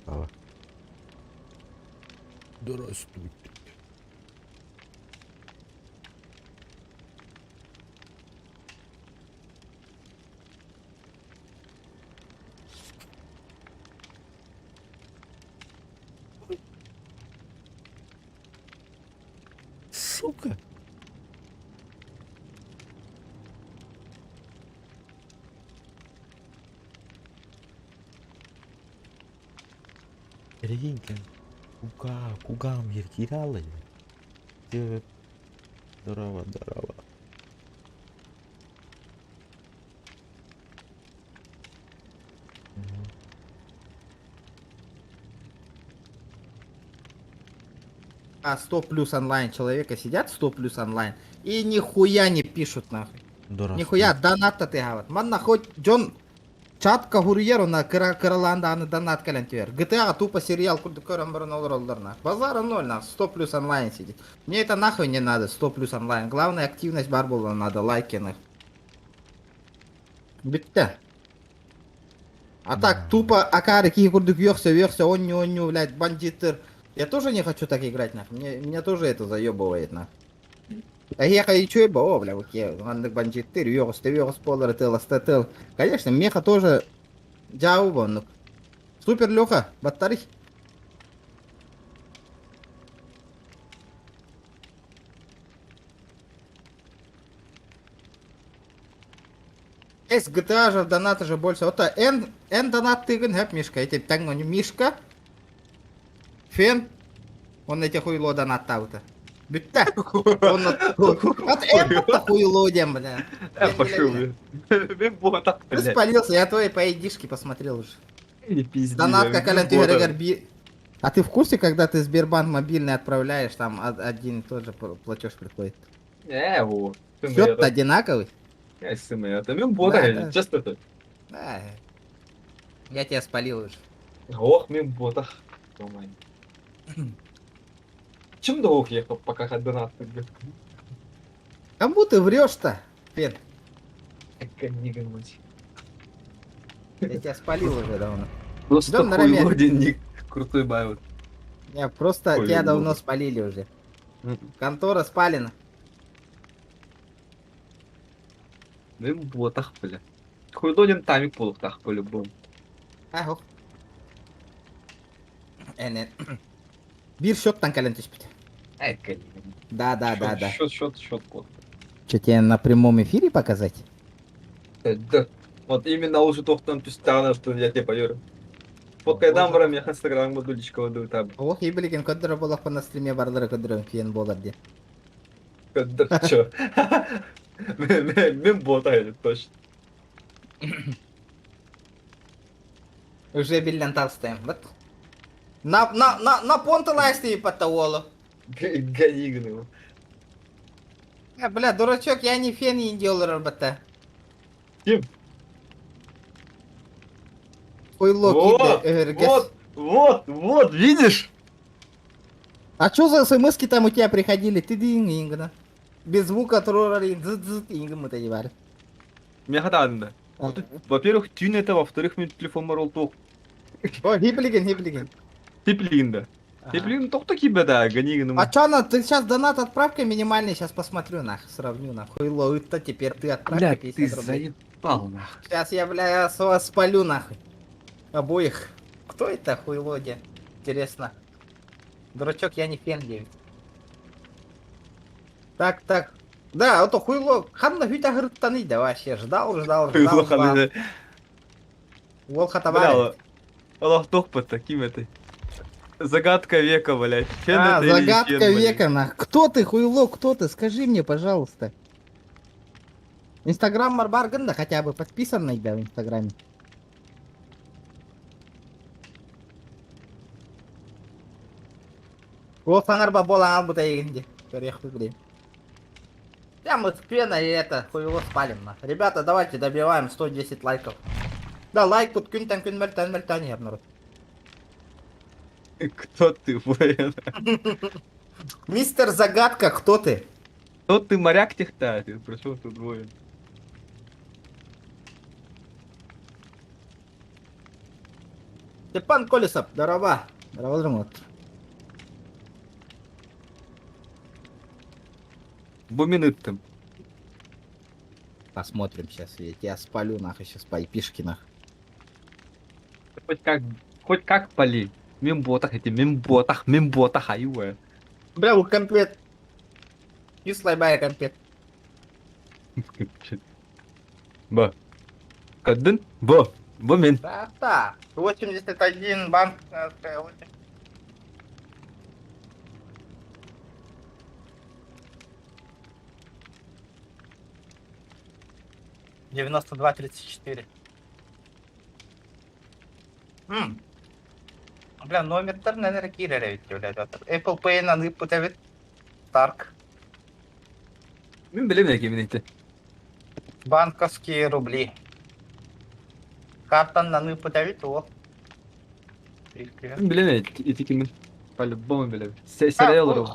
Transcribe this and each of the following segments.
А. Здравствуйте. Сука. Прикинь, кугам я теряла. Где здорово, здорово. Мгм. А 100 плюс онлайн человека сидят 100 плюс онлайн и нихуя не пишут нахуй. Нихуя Здравствуйте. донат-то ты говорят. Манна хоть Джон чатка гурьеру на крыланда аны донат калентвер. GTA тупо сериал курдукором на. Базара ноль на 100 плюс онлайн сидит. Мне это нахуй не надо 100 плюс онлайн. Главная активность барбула надо, лайки нахуй. Битте. А так тупо акарики курдук верся, онню, блядь, бандитыр. Я тоже не хочу так играть нахуй. Меня тоже это заебывает нахуй. Я хочу бы, бля, окей, андык бандиттер, югос полары тыл. Конечно, меха тоже джаубо, ну. Супер, Леха, баттарих. Эс GTA же доната же больше. Вот эн донат тыгын хэп мишка. Эти тангу не мишка. Фен. Он эти хуйло донат таута. Битта. Он от эн бутта хуйло дем, бля. Фен Пошел, милевина. блядь. Мен ботак, Ты блядь. спалился, я твои поедишки посмотрел уже. Не пизди, Донат да, как мен Ален Тюрегер ботак. А ты в курсе, когда ты Сбербанк мобильный отправляешь, там один и тот же платеж приходит? Во. Ты мы Счет это. одинаковый? Если мы это. Мен Да, ботак, да. честно это. Да. Я тебя спалил уже. Ох, мен ботак. Думаю. Чем долго ехал, пока донат блядь? Кому ты врешь-то, Фен? Как не гнуть. Я тебя спалил уже давно. Просто Дом на хуйло раме. денег. Крутой байвот. Я просто тебя Хуйло. давно спалили уже. Контора спалена. Мен ботак, блядь. Хуйло ден тамик болып так по-любому. Ах, Эне. Бир счеттан кален түспүт. Как Да. Счет код. Что, тебе на прямом эфире показать? Да. Вот именно уже тоқтан түстағана, что я тебе поверю. Вот кайдан барам, я инстаграмға дулечка өдіп там. Ох, и билген көддөрө болок на стриме бардыры көддөрө фен болар де. Чё? Мен бота едет, точно. Уже билен толстаем. Вот. На понта ласти по таволу. Ганигный. Бля, дурачок, я не фен и не делал работа. Ким? Хуйло киде. Вот, видишь? А чё за смски там у тебя приходили? Ты дингна. Без звука троллери, ингм это не варит. Мен хатанында. Во-первых, тюн это, во-вторых, мен телефон бар ол тоқ. О, хиплиген. Теплинда. Теплин тоқта кибеда, ганигный. А чё, ты сейчас донат отправка минимальный, сейчас посмотрю, сравню, Хуйло, это теперь ты отправка Бля, 50 ты рублей. заебал, нахуй. Сейчас я, бля, вас спалю, нахуй. Обоих. Кто это хуйлоди? Интересно. Дурачок, я не фен 9. Так. Да, вот хуйло. Ханна хюта гырттаны да вообще. Ждал. Хуйло ханы. Вол Бля, хатаварит. Аллах тоқпыта, ким это? Загадка века, блядь. Фен А, это или загадка фен, блядь? века, Кто ты, хуйло, кто ты? Скажи мне, пожалуйста. Инстаграм Марбарган, да хотя бы подписанный, да, в Инстаграме. Вот фанарба бола албута егенде. Перехуй, блин. Прям вот пена и это, хуево спалим, Ребята, давайте добиваем 110 лайков. Да, лайк тут күнтен күн мөлтен народ. Кто ты, воин? Мистер Загадка, кто ты? Кто ты, моряк техта? Ты про что тут воин? Степан Колесов, здорово. Здорово, здорово. Буминытым. Посмотрим сейчас, я тебя спалю нахуй сейчас по IP-шке нахуй. Хоть как пали. Мемботах, аюэ. Бля, у конфет. Кислая бая конфет. Ба. Кадын? Ба мен. Да. 81 банк. 92-34. Бля, номер наверное, киреревит, блядь. Apple Pay'in анып evet. Stark. Мен білем неге мен айтты. Банковские рубли. Картан анып evet о. Мен білем етеки мен. По-любому білем. Сәрей алырым.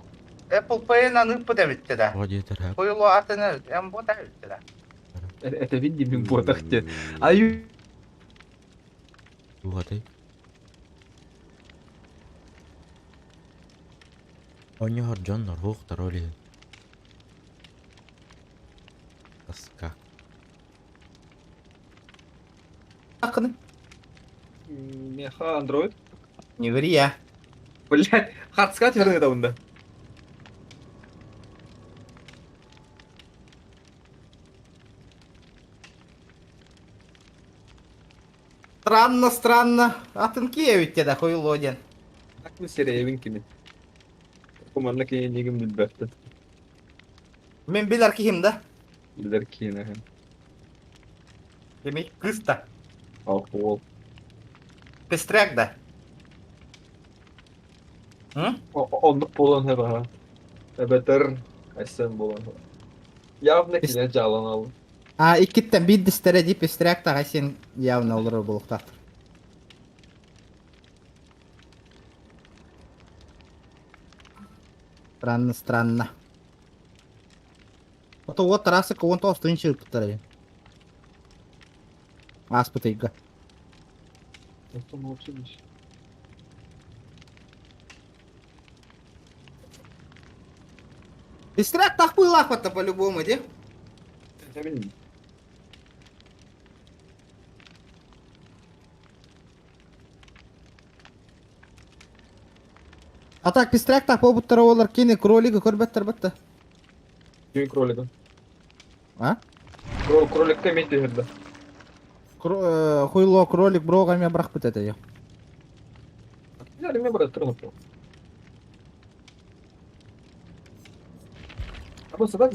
Apple Pay'in анып evet de. Вроде тарап. Койлу атыны эмбот evet de. Это види мемботах те. Аю. Угадай. Оньор Джоннор хуқтар оли. Тоска. Акыны. Меха андроид. Не ври я. Блять, хардскат верны да унда. Странно. Атынкевит тебе да хуйлоден. Так мы серейвинкими. Командна кейін негім білбәпті. Мен билер ким да? Білдер кейін әхем. Демек кыз да. Алқуол. Пестряк да. Ондық болан хәбі ха. Әбәтір әсен болан ха. Явны кіне жалан алын. А иккиттен биддистере дип пестряк да сен явно олар болуктар. Странно. Вот расы кого-то остынчы пытары. Аспытыйга. Это молчились. Пестряк так был лахвата по-любому, де? Это білмейм. А так пестряк так побуттар олар кини кролига көрбеттер бітті. Күйін кролика. А? Кролик кәмейті жүрді. Хуйло кролик брогами бірақ бітеді я. Я реме брат тронуп. А просто так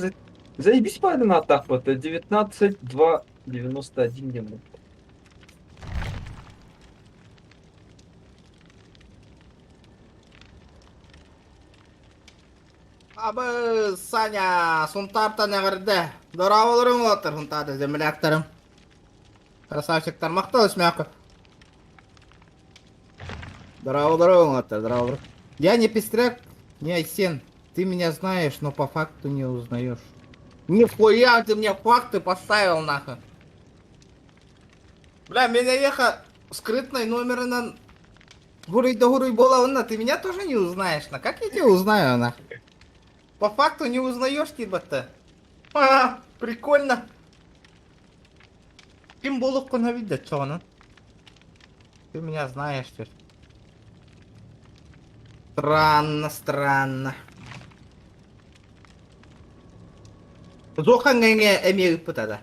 заебись пайда на атак вот 19-2-91 гемы. Абы, Саня, сунтартан ағырды. Доравалырың отыр, сунтарды земляктарым. Красавчиктар мақталыс мяқы. Доравалырың отыр, доравалырың. Я не пестряк, не Айсен. Ты меня знаешь, но по факту не узнаешь. Нихуя ты мне факты поставил нахуй. Бля, меня еха скрытной номерынан. Гурой да гурой была, ты меня тоже не узнаешь, на как я тебя узнаю, нахуй? По факту не узнаешь типа-то. А, прикольно. Кем было видеть, что ну? Ты меня знаешь теперь. Странно. Зохан гэнгэ эмеги пытада.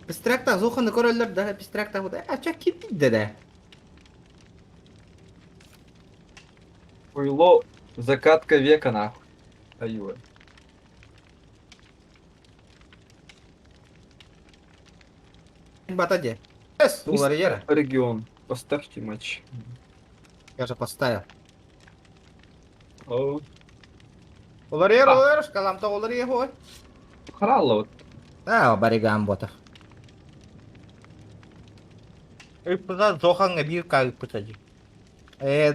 Пестряктан зоханы көрөлөр да, пестряктан вот, чак кипит да. Хуйло закатка века нахуй. Аюэ. Батаде. Уларьера. Регион. Поставьте матч. Я же поставил. О, Уларьера, шкаламта уларьера. Харалла вот. А, баригам бота. И пытаться зохан бир как пытади.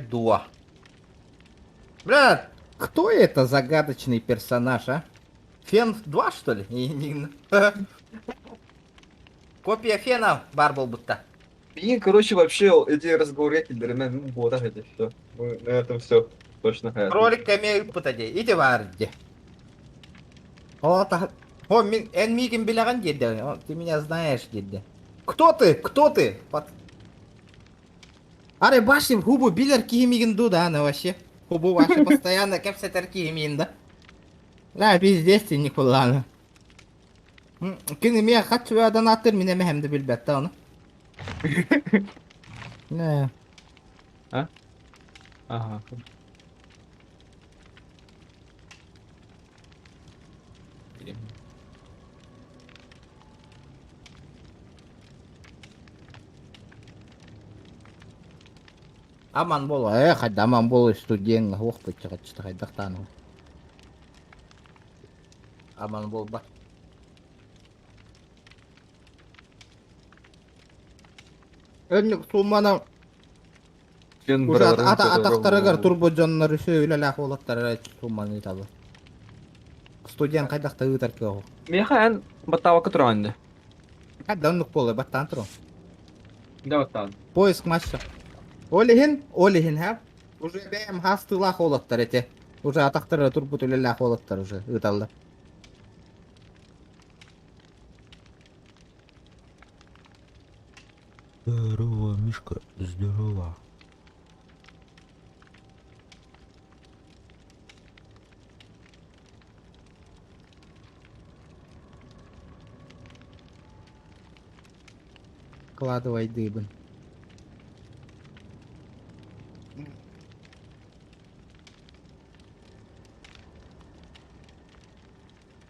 Дуа. Брат, кто это загадочный персонаж, а? Фен 2, что ли? Копия Фена, Барбл будто. И, короче, вообще эти разговоры килдермен вот так это все. Мы на этом все. Точно hayatım. Кролик кеме путаде. Ите варде. О, та... О, эн мигин билаган деди. О, ты меня знаешь, деди. Кто ты? Кто ты? Аре, башни, хубу билер киемигин дуда, она вообще. Хубу ваши постоянно кепсетер киемин, да? Да, пиздец, ты не кулана. Кини мия хатчу я донаттер мине мехемде билбетте onu. Ne? А? Ага. Aman bol, hadi aman bol studen hoch bitte hadi dachtan. Aman bol bak. Önlük sumana Сен уже бұрарын атақтарыгар турбо жоннары сөйле лах олаттар суманы табы. Студент кайдакта ытар кего. Меха ән баттава кытыранды. Hadi önlük bol bаттан туру. Да вот там. Поиск матча. Олихин хап. Уже бәм хасты лах олаттар эте. Уже атақтары турбо төле лах олаттар уже ыталды. Здорово, Мишка, здорово. Кладывай дыбын.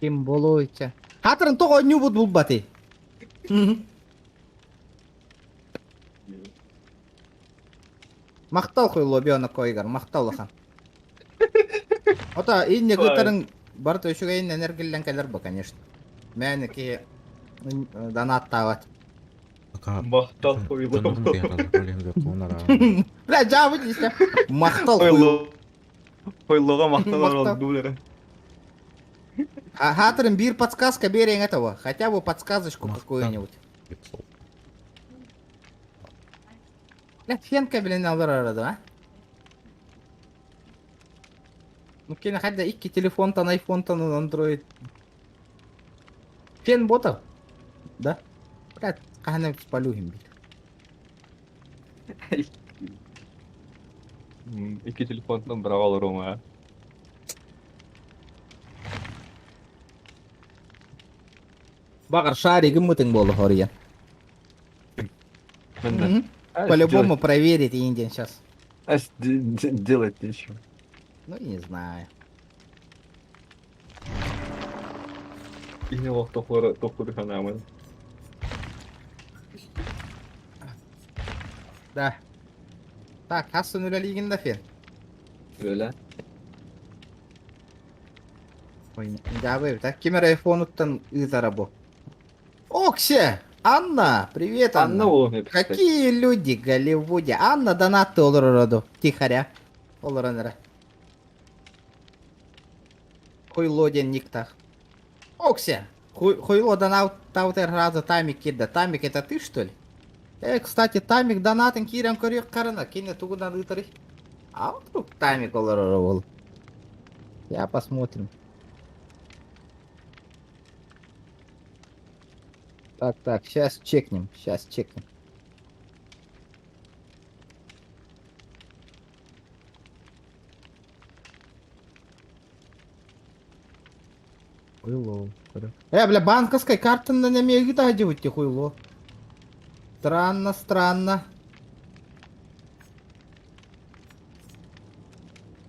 Ким болуйча. Хатырын того нюбут булбаты. Мактал хой лобиона койгар, мактал лахан. Ота инне гытарын бар төшөгөйн энергиялен келер бу, конечно. Мен ки донат тават. Пока... Мақтал қойлы. Жанрым қиярады, ролемге қонара. Бля, жабы дейсі. Мактал хой. Қойлыға мақталар Мақтал. ол дулері. Хатырын бир подсказка берең этого, хотя бы подсказочку Мактал. какую-нибудь. Бля, фен кабелин алыр арады, а? Мукин хадда 2 телефонтан, айфонтан, андроид. Фен ботов? Да? Бля, кахана спалюхим бит. Екі телефондан бір алыр ома. Багар шаригы мытың болу хория. Мені. По-любому проверить инден сейчас. Делать нечего. Ну, не знаю. И не лох тохлары ханамын. Да. Так, Хасан Уля Лигин фен. Öyle. Ой, да, вы, так кемер айфонуттан изарабо. Оксе! Анна! Привет, Анна Анна! ол hep. Какие люди в Голливуде? Анна донатты олороду. Тихаря. Олоранера. Хуйлоден никтах. Оксе! Хуйло донат таутер раза Тамик кидда. Тамик это ты что ли? Кстати, Тамик донатен кирям корек карана. Кине тугудан ытары. А вдруг Тамик олоророл? Я посмотрим. Так, сейчас чекнем. Хуйло. Бля, банковской карты на нем где делать хуйло. Странно.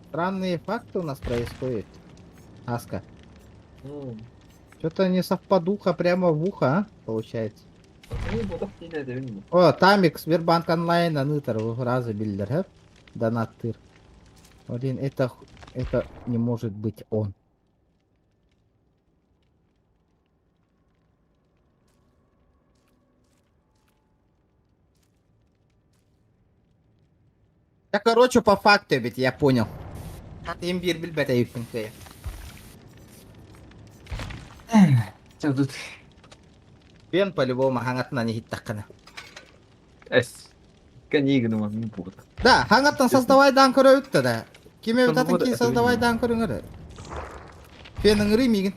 Странные факты у нас происходят. Аска. Что-то не совпадуха прямо в ухо, а? Получается. О, Тамик, Сбербанк онлайн, анытар, разы билдер, донаттыр. Блин, это не может быть он. Да, короче, по факту, ведь я понял. Имбир билбета юхинкая. Тут Пен по-любому хангатна не хиттакана. Эс. Канигну ман не будет. Да, хаңаттан создавайдан көрөбүттө да. Киме Соны битатын вот ки это создавайдан көрүңөр. Фенің римигин.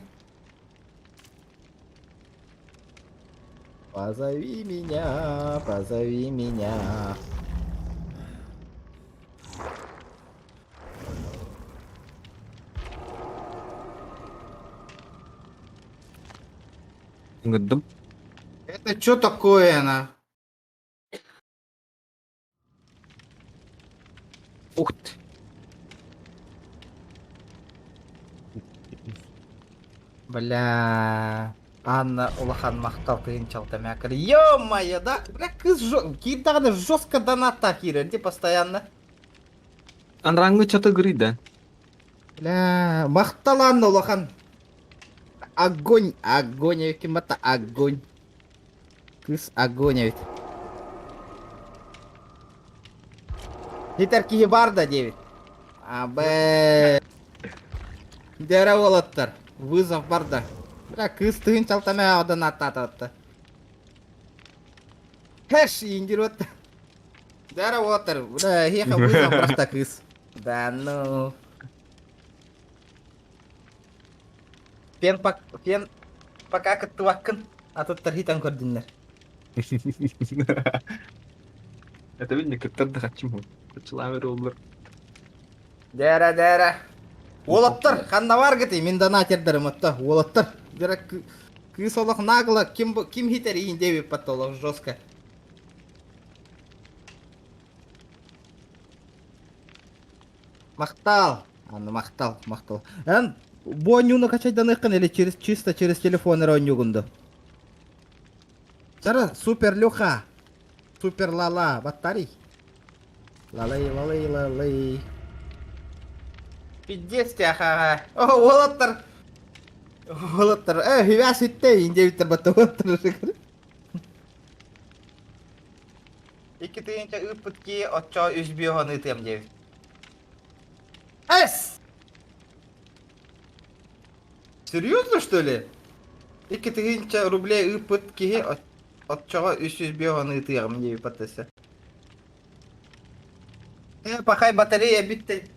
Позови меня, позови меня. Гыдым. Это что такое, она? Ух ты. Бля. Анна улахан мақтал тыгынчал тәмәкір. Ё-моё, да? Бля, кыз киитаганы жестко донатта кирерди постоянно. Анраңгы чаты гырый да. Бля, мақтал Анна улахан. Огонь, огонь, якимата, огонь. Кыз огонь ведь. Хитер киі бар да, девит. Абе. Дәрі олаттар. Вызов бар да. Бля, кыз тыгынчал тәмәкір донатта ататты. Хэш, индиротты. Дәрі олаттар. Бля, хеха вызов просто кыз. Да ну. Фен пока кыттываккын. Атыттар хитан көрдүннер. Это видно, как тогда хочу. Человек олар. Дәрі. Олаттар, қанда бар кетей, мен донатердерім отта. Олаттар. Дәрі кыз олық нағыла, ким хитер иін девіп патты олық жестко. Мақтал. Анны мақтал. Эн, bu oyunu kaçaydan ıkkın ele чисто через телефон oynuyordu. Cara super Леха. Супер Лала, батарей. Лалай. Пиздец тяха. О, Волоттар. Хивя ситте, индевиттер батта Волоттар. İki tıyınca ıpıt ki otça üzbüyor onu ıtıyam devi. Эс! Серьезно, что ли? 2000 рублей ипыт киги от чого 300 беганы тыгам не патысы. Пахай батарея битты.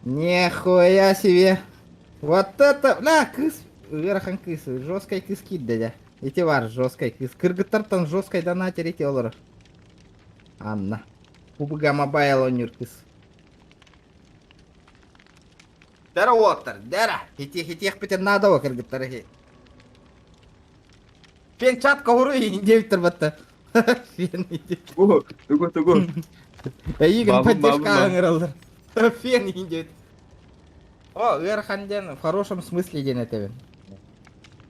Нихуя себе. Вот это, бля, кыс. Верхан кыс, жесткой кыски дядя. Эти вар жесткой кыс. Кыргыттартан жесткой донатер эти олар. Анна. Пубга мобайл онюр кыс. Дара оттар, дара. Хитих питер надо о кыргыттары хи. Фен чатка уру индевиттер батта. Фен индевиттер. О, туго. Игін Бабым. поддержка аңыралдар. Фен индевит. О, Верханден в хорошем смысле ден этевен.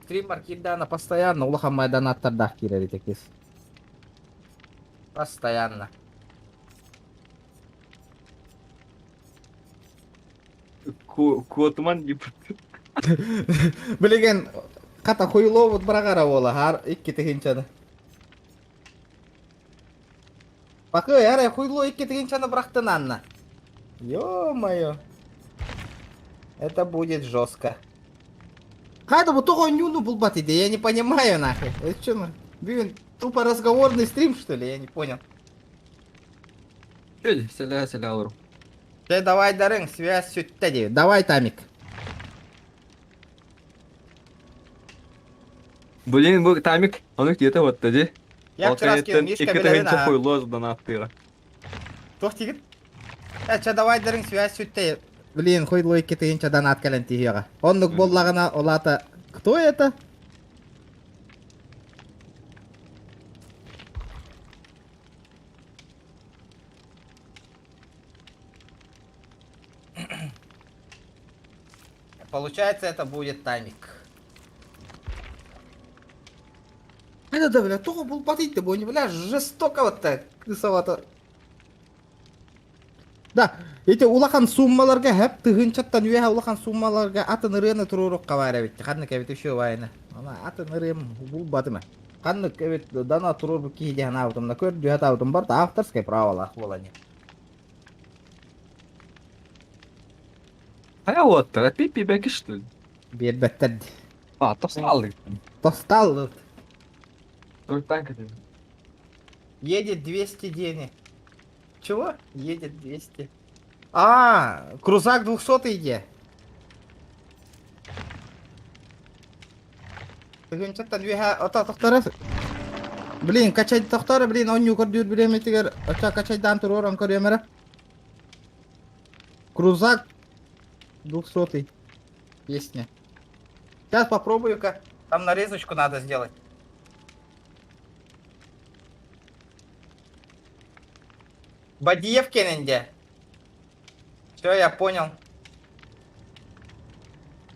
Стример кидана постоянно, улахан майданаттардах кирери текис. Постоянно. Котман не Білеген, қата хуйло вот брагара ола, har ikki тегенчаны. Бақы, әрі хуйло ikki тегенчаны брақтын Анна. Ё-моё. Это будет жестко. Хайда, вот того нюну был бат иди, я не понимаю нахуй. Это что, ну? Блин, тупо разговорный стрим, что ли? Я не понял. Селя алырым. Ты давай, Дарың, связь сүтті де. Давай, Тамик. Блин, был тамик, он где-то вот тоді. Я вчера скинул Мишка білерін, а? Хуйло донаттыра. Тоқ тегін? Че, давай, Дарың, связь сүтті. Блин, хуй лойки ты инча донат кален тихига. Оннук боллагана олата. Кто это? Получается, это будет Тамик. Это да, бля, только был потыть, бо не, бля, жестоко вот так, кысовато. Да, эти улахан суммаларга хеп тыгынчаттан үе улахан суммаларга атын ырыны турурук кабайра бит. Ханны кебит үшө вайны. Ана атын ырым бул батыма. Ханны кебит дана турур бу киде хана аутумда көр дүйат аутум бар да авторская правала болани. А вот, пипи беки что ли? Бербеттер. А, то стал. Тостал. Только так это. Едет 200 денег. Чего? Едет 200. А, крузак 200 иде. Бүгін чаттан веха ота тоқтарасы. Блин, качай тоқтары, блин, он юкор дюр билем етігер. Оча качай дан турор, он көремері. Крузак 200. Песня. Сейчас попробую-ка. Там нарезочку надо сделать. Бадиев кененде. Все, я понял.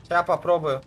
Сейчас попробую.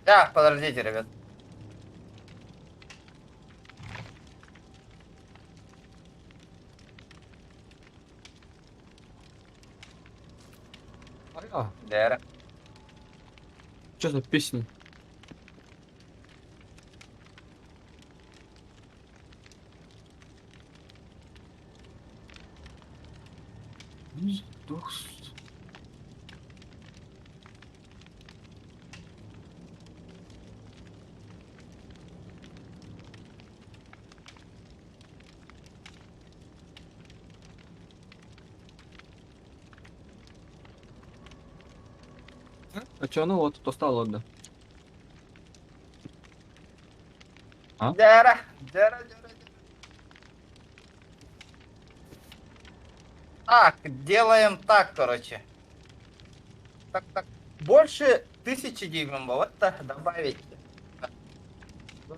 Так, подождите, ребят. А, Дера. что за песня? А чё, ну вот, то стало, да. А? Дера. Дера. Так, делаем так, короче. Так. Больше 1000 дюймов. Вот так добавить.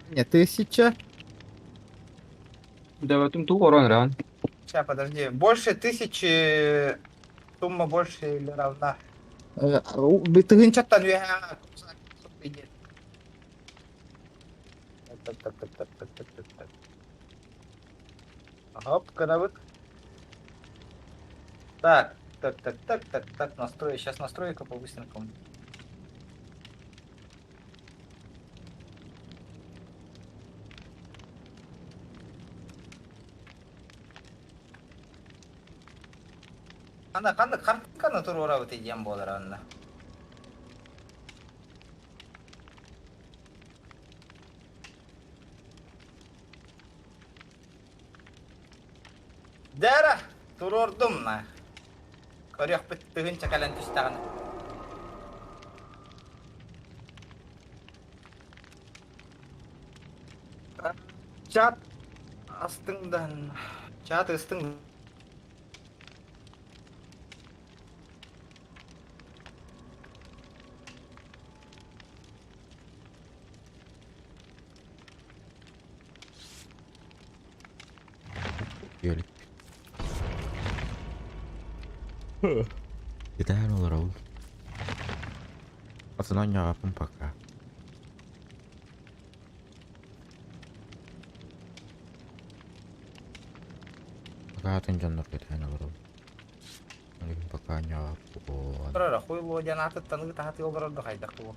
Нет, 1000. Да, в этом ту урон реально. Сейчас, подожди. Больше 1000. Сумма больше или равна? Ты что-то идет. Так. Оп, кадавык. Так, настрой. Сейчас настройка по-быстренькому. Ана картинканы турура өтейден болар анда. Дәра, турордум на. Көрек біттігін чакалан түстағын. Чат астыңдан. Чат астың. Елик. Kita nu Raul. Пацанanya apa пока. Пока тенжандар kita nu Raul. Lagi pakanya apa? Тұрара, хуйлы жанаты таңғы тағаты олғырарды қайдақ бұл.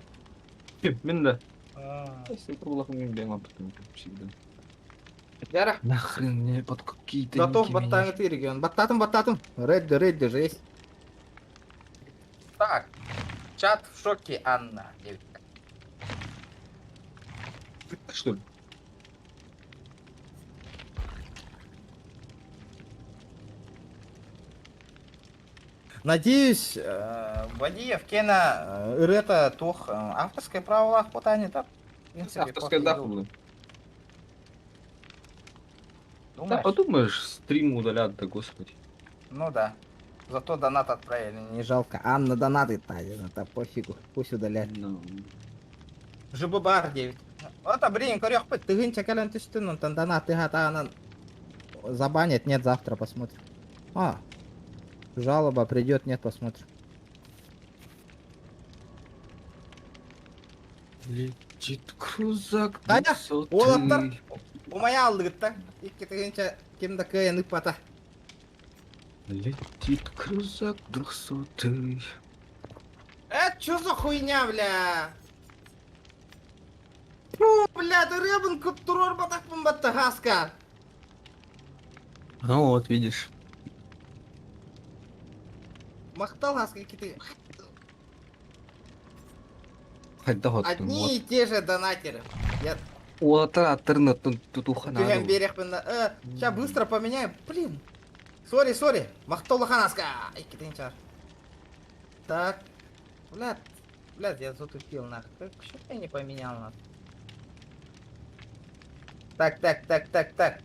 Мен да. Если проблема не бегал, потом всегда. Дәра. Нахрен мне под какие-то... Готов баттаңы тиреген. Баттатым. Редді же есть. Так. Чат в шоке, Анна. Что ли? Надеюсь, Бадиев Кена это тух авторское право хватание так. Авторская да, блин. Да, Думаешь? подумаешь, стрим удалят, да господи. Ну да. Зато донат отправили, не жалко. Анна донаты это пофигу, пусть удаляет. Ну, ЖББар 9. Вот, блин, корёх, ты гынча кален ты что, ну там донаты она забанят, нет, завтра посмотрим. А, жалоба придет, нет, посмотрим. Летит крузак Таня, 200. олаттар. Умая алды гытта. Икки тегенче кимда кыйын ыппата. Летит крузак 200. Чё за хуйня, бля? Фу, бля, ты рыбан куттурор батак бомбатта хаска. Ну вот, видишь. Махтал хаска киты. Хотя вот. Одни и те же донатеры. Я Олаттар аттарын тутухана. тюрем берег Сейчас быстро поменяем. Блин. Сори. Махтал хаска. Икки тегенче. Так. Блядь, я затупил нахуй. Что я не поменял нахуй? Так.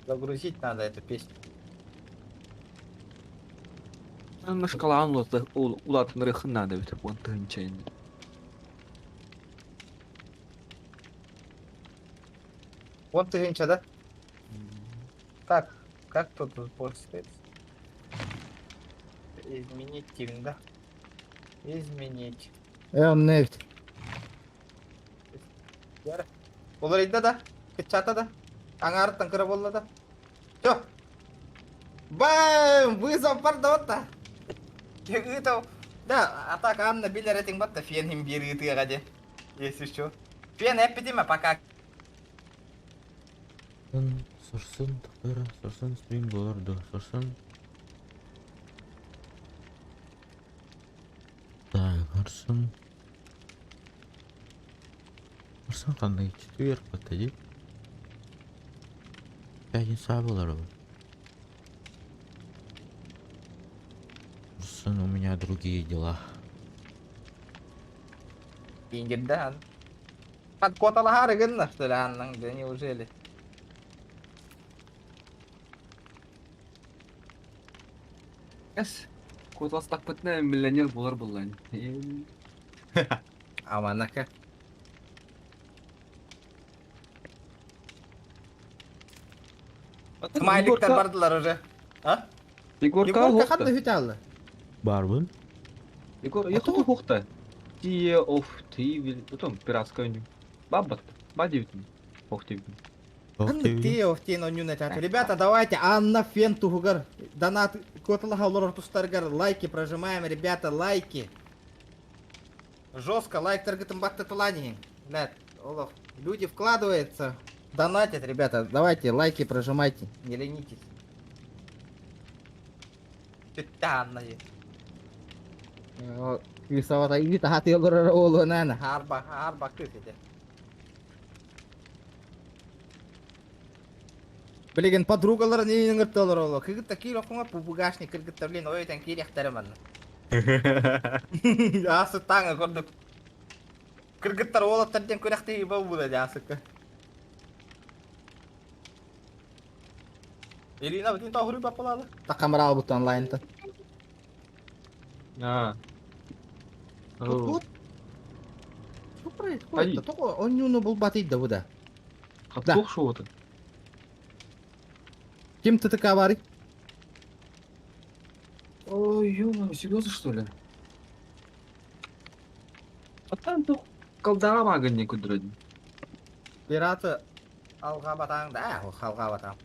Загрузить надо эту песню. На шкалан улатын рыхын надо ведь вон тынчайын. Вот ты генча, да? Так, как тут постится? Изменить тим, да? Изменить. Он нефть. Яра. Оларыйда да? Кычата да? Аңар танкыра болла да? Всё. Бам! Вызов пардотта. Кегытов. Да, атака Анна билер этим батта фен хим бирыты гаде. Если что. Фен эпидема пока. Сорсын тахтара, сорсын стрим боларды, сорсын. Так, арсын. Арсын қандай четверг подойди. Пятница была. Арсын, у меня другие дела. Пиндер да. Под кота лахары гынна, что ли, Анна? Да неужели? Эс. Котластак бітіне миллионер болар болайын. Аманака. Смайликтер бардылар уже. А? Егорка Егорка хоқты. қандай хүте алды? Барбын? Егор, я тут хоқты. Тие оф тивил. Потом пиратская ню. Баббат. Бадивитин. Хоқтивитин. Анны Тео в тень он юнет. Ребята, давайте Анна Фен тугар. Донат котла хаулор тустаргар. Лайки прожимаем, ребята, лайки. Жестко лайк таргетом батта талани. Блядь, Олаф. Люди вкладываются. Донатят, ребята. Давайте лайки прожимайте. Не ленитесь. Анна. Кисавата иди тахати олор нана. Арба кыфеде. Блин, подругалар не ингерталар оло. Кыгыт такие лохума пубугашни кыргыттар блин, ой тан киряхтарыман. Асы таңы көрдүк. Кыргыттар олаттардан көряхты бабуда жасык. Ирина бүтүн тагыры бапалады. Такамрал бут онлайн-то. А. Вот. Что происходит? Только он не был батить да. Каттук шоуты. Кем ты такая варит? Ой, ё, серьезно что ли? А там тух колдара маган кудрады. Пираты алга батаң, да, алга батаң.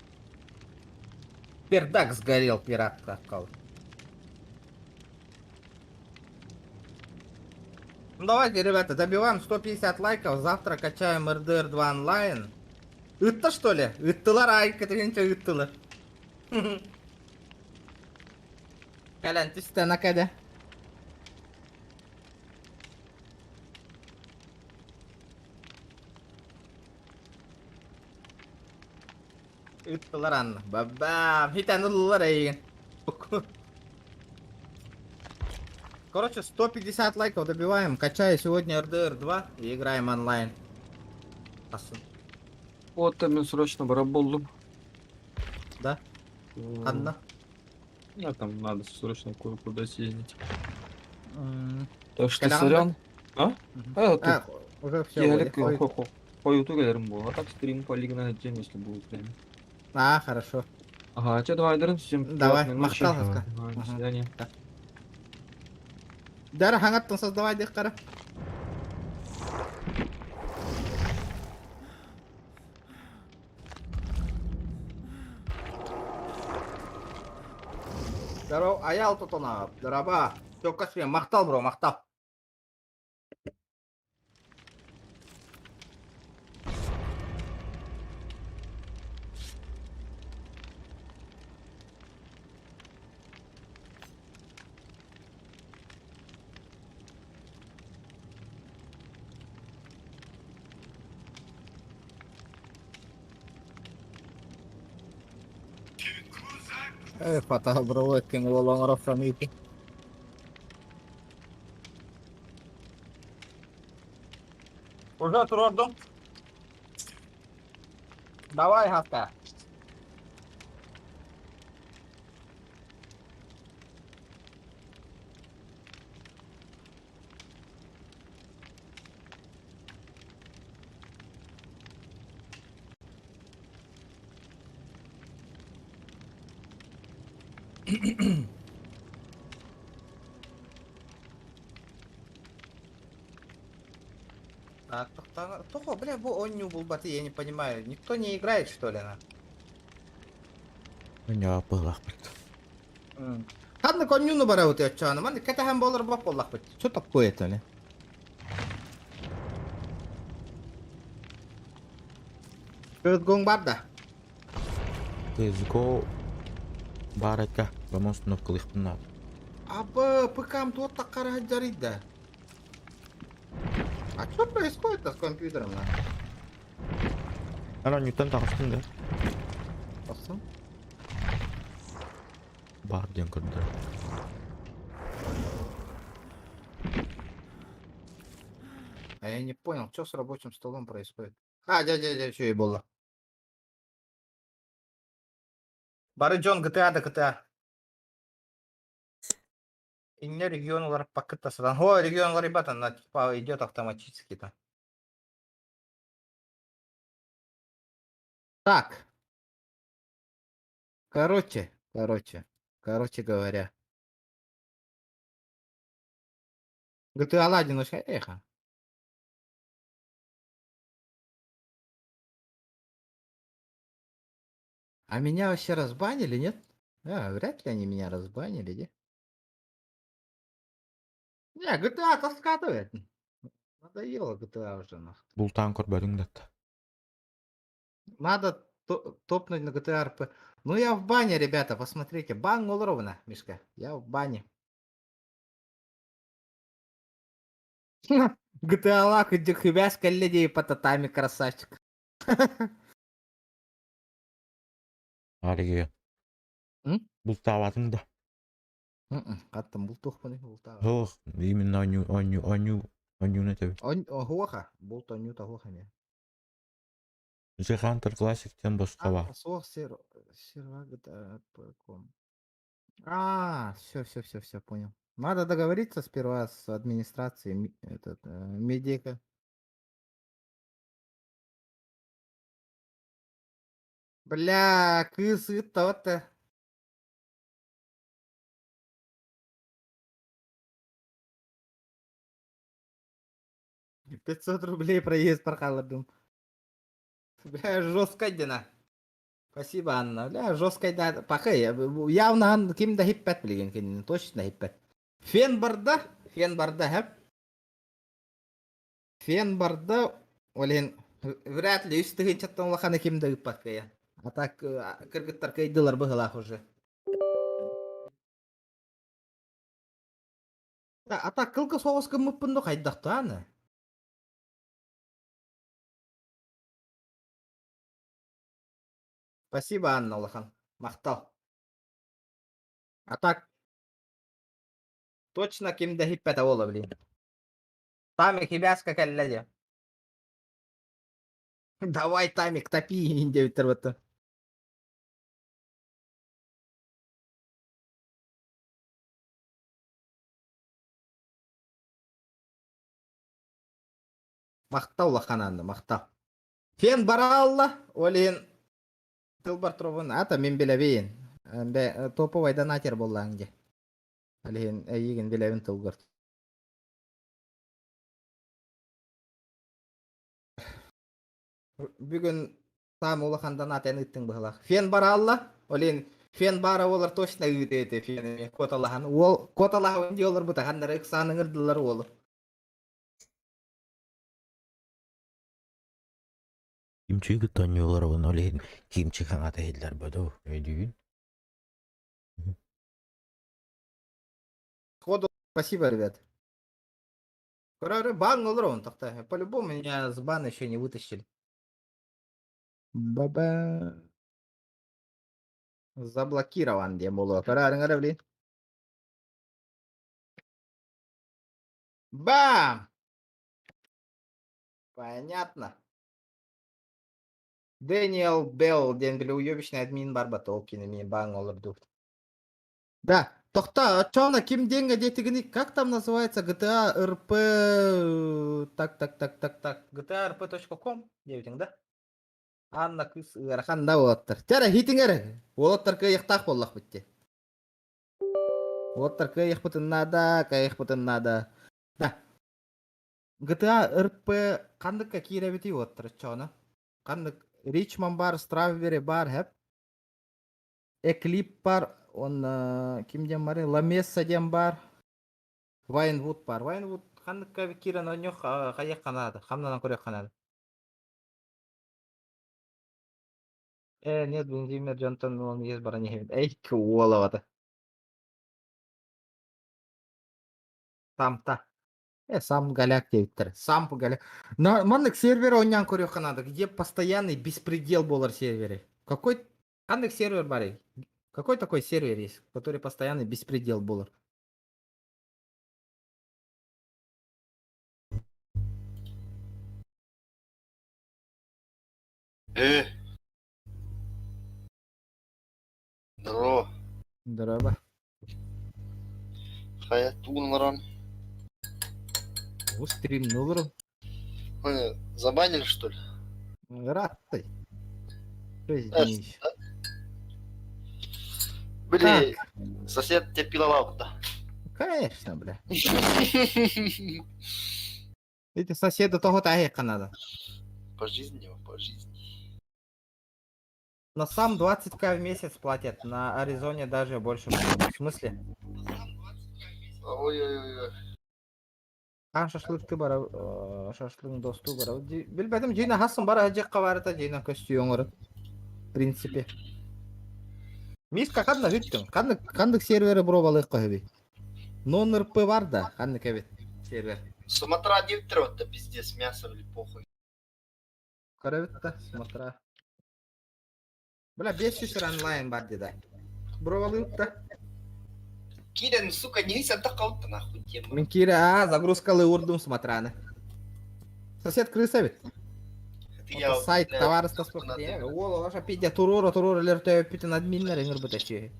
Пердак сгорел, пират сказал. Ну давайте, ребята, добиваем 150 лайков, завтра качаем РДР 2 онлайн. Ытта что ли? Ыттылар айк, это ничего ыттылар. Калян, ты что, накада? Ыттылар анна. Бабам, хитан уллар айген. Короче, 150 лайков добиваем. Качаю сегодня РДР 2 и играем онлайн. Вот там я срочно бараболлу. Да? Анна? Ну, там надо срочно кое-куда съездить. М, Так что, Калян, сорян. А? А, А, уже все. я пою тугелерім бол. А так стрим полигона отдельно, если будет время. А, хорошо. Ага, тебе давай, Дарин, всем Давай, приятной ночи. махтал хаска. Ага, до Ага. свидания. Дара хангаттан создавай дехкара. Здорово, аял тут она, дороба. Все, кашля, махтал, бро, махтал. Fatah, bro, king long rough from it. Уже трудно. Давай, Хаска. Так, Тохо, бля, он не был баты, я не понимаю. Никто не играет, что ли, на? Я пылах бит. Хадна коню на бараут я чана, ман ката хам болар бап боллах бит. Что такое это, ли? Кыт гон барда. Кызго барака. Vamos no кылыхпын. Аба, ПК-м тут так жарит, да. А что происходит с компьютером, на? Ана Ньютон тагыстын да. Басым? Бар ден көрдү. А я не понял, что с рабочим столом происходит. А, дядя, что и было. Бары Джон GTA да GTA. Инне регионлар пакеттасыдан. О, регионлар, ребята, на типа идет автоматически-то. Так. Короче говоря. GTA Аладдин уж эхо. А меня вообще разбанили, нет? Вряд ли они меня разбанили, не? Не, GTA-то скатывает. Надоело GTA уже, нахуй. Бул таң көрбөлүң да. Надо топнуть на GTA RP. Ну я в бане, ребята, посмотрите. Бан ровно, Мишка. Я в бане. GTA лак, иди хибяска людей по татами, красавчик. Ариге. М? Бул табатың да. Каттым бұл тухпаны бұл тағы. Ох, именно оню не тебе. Хуаха, бұл тонюта хуаха не. The Hunter Classic-тен башка бар. Соқ серва GTA RP.com. А, все, понял. Надо договориться сперва с администрацией медика. Бля, кысы-то-то. 500 рублей проезд прохалладым. Бля, жестко дина. Спасибо, Анна. Бля, жестко да. Пока явно кимда хиппет билген кенин, точно хиппет. Фен барда, хэп. Фен барда, олен вряд ли үстіген чаттан лаханы кимда хиппет кая. А так кыргыттар кайдылар быгылах уже. А так кылка соғыс кымыппынды қайдақты аны. Спасибо, Анна Лохан. Мақтал. А так точно кимда хиппета ола, блин. Тамик хибяска кәлләде. Давай, Тамик, топи инде бітірбіті. Мақтау лахананды, мақтау. Фен бара алла, олен тылбар тұрғын, ата мен біләбейін. Топовай донатер боллаңде. Олен әйеген біләбін тылғыр. Бүгін там улахан донатен үттің бұғылақ. Фен бара алла, олен Фен бара олар точно үтеті фен коталахан. Ол коталахан де олар бұта хандар ықсаның ырдылар олар. Кимчи гытаньолар вон олен кимчи хаңата хиллер баду. Эдюн. Ходу, спасибо, ребят. Короче, бан олар он так-то. По-любому меня с бана еще не вытащили. Баба. Заблокирован дем было. Короче, блин. Бам! Понятно. Дэниел Белл, Денгли, уебищный админ Барба Толкин, и бан оларду. Да, тохта, а чё на Ким Денга детигни, как там называется, GTA RP, так, GTA RP.com, девятин, да? Анна кыз ырахан да оттар. Тера хитингер, оттар кайыктак боллак битти. Оттар кайык бутын нада. Да. GTA RP кандыкка киребити оттар, чона. Кандык Ричман бар, Стrawberry бар, хеп. Эклип бар, он кимден бар, Ламеса ден бар. Вайнвуд бар. Вайнвуд кандыкка кирен оньох кайык канады. Хамнан көрек канады. Нет, Владимир Джонтон, он есть баранихин. Эй, куоловата. Самта. Сам голяк тептер. Сам голяк. Но маннык сервер оннян көрек канады, где постоянный беспредел болар сервере. Какой кандык сервер барый? Какой такой сервер есть, который постоянный беспредел болар? Здорово. Здорово. Хаят Тунларан. Стрим нулру. Забанили, что ли? Рад ты. Блин, сосед тебя пиловал туда. Конечно, бля. Эти соседи того таека надо. По жизни. Но сам 20к в месяц платят. На Аризоне даже больше. В смысле? Ой-ой-ой. Шашлык ты бара. Шашлык досту бара. Билбедим жина хасын бара жекка барыта жина костюмөр. В принципе. Миска кадна хүттүн. Кандык сервері бробалык койби. Non-RP бар да, кандык эбит сервер. Суматра диптер вот, да пиздец, мясо или похуй. Карабит да, смотра. Бля, 500 онлайн бар деда. Бробалык да. Кирен, сука, не весь отдохал-то нахуй тема. Мен кире, загрузкалы урдум смотраны. Сосед крыса бит. Сайт товарыста спорт. Ол аша пидя турора лерте питен админнер эңир бутачы.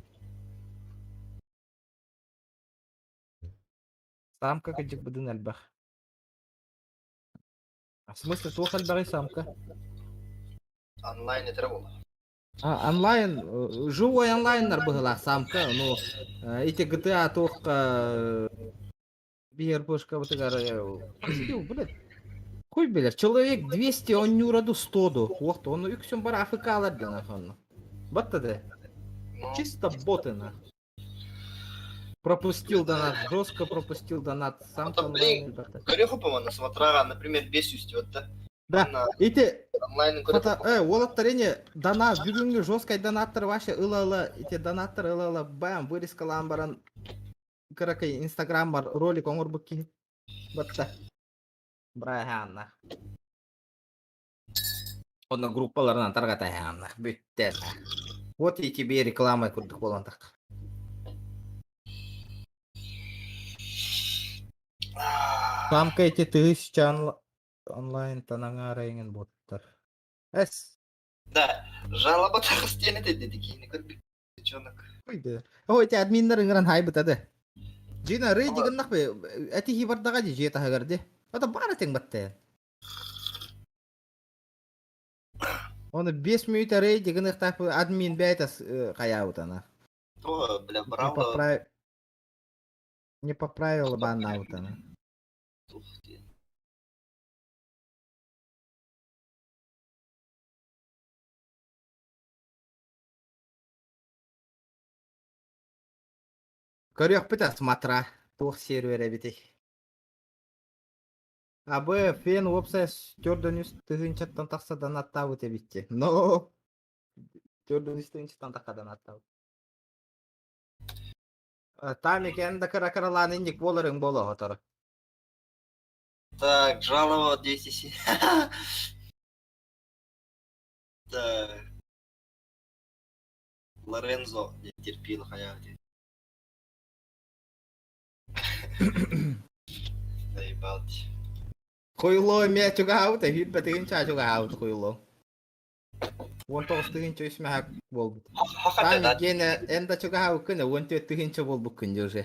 Самка кыжык быдын албах. В смысле, тух албагы самка? Онлайн это было. Онлайн, живой онлайннар была самка, ну, эти GTA тух бигер пушка бутыгар, блядь. Хуй билер, человек 200, он не ураду 100, вот, он юксюм бара афыкалар дена, батта да, чисто боты на. Пропустил донат, жестко пропустил донат, сам там, блин, Кореху, по-моему, смотра, например, бесюсть, вот, да? Да, эти онлайн олаттарене донат, бүгүнгү жесткой донаттар ваши ылала, эти донаттар ылала, бам, вырезкалан баран, каракай, инстаграм бар, ролик оңор букки, батта. Браханна. Онна группаларынан таргатаянна, бүттенна. Вот и тебе реклама курдук болантак. Самка эти 1000 онлайн танаңарайын боттар. Да, жалоба тахстен это дедики, не как бичонок. Ой, эти админнер ингран хайбыт ады. Жина рей дигеннак бе, эти хибардага жи жета хагарди. Это бары тең батты. Оны 5 минут рей дигеннак так админ бейтас каяут ана. То, бля, браво. Не поправил банна вот она. Ух ты. Көрөк бит смотра. Тух сервері битей. Абы фен опса төрдөн үст тыгынчаттан тақсадан аттабы тебитти. Но төрдөн үст тыгынчаттан тақадан аттабы. Там екен да кара-каралан индик болырың боло отыр. Так, жалоба 10. Так. Лорензо не терпил Хаяти. Заебалось. Хуйло ме чугаут, хиппе тыгынча чугаут хуйло. Вон тоғыз тыгынча үсмәк болбут. Там Хохотать. гене энда чугау күні, вон төт тыгынча болбут күнде уже.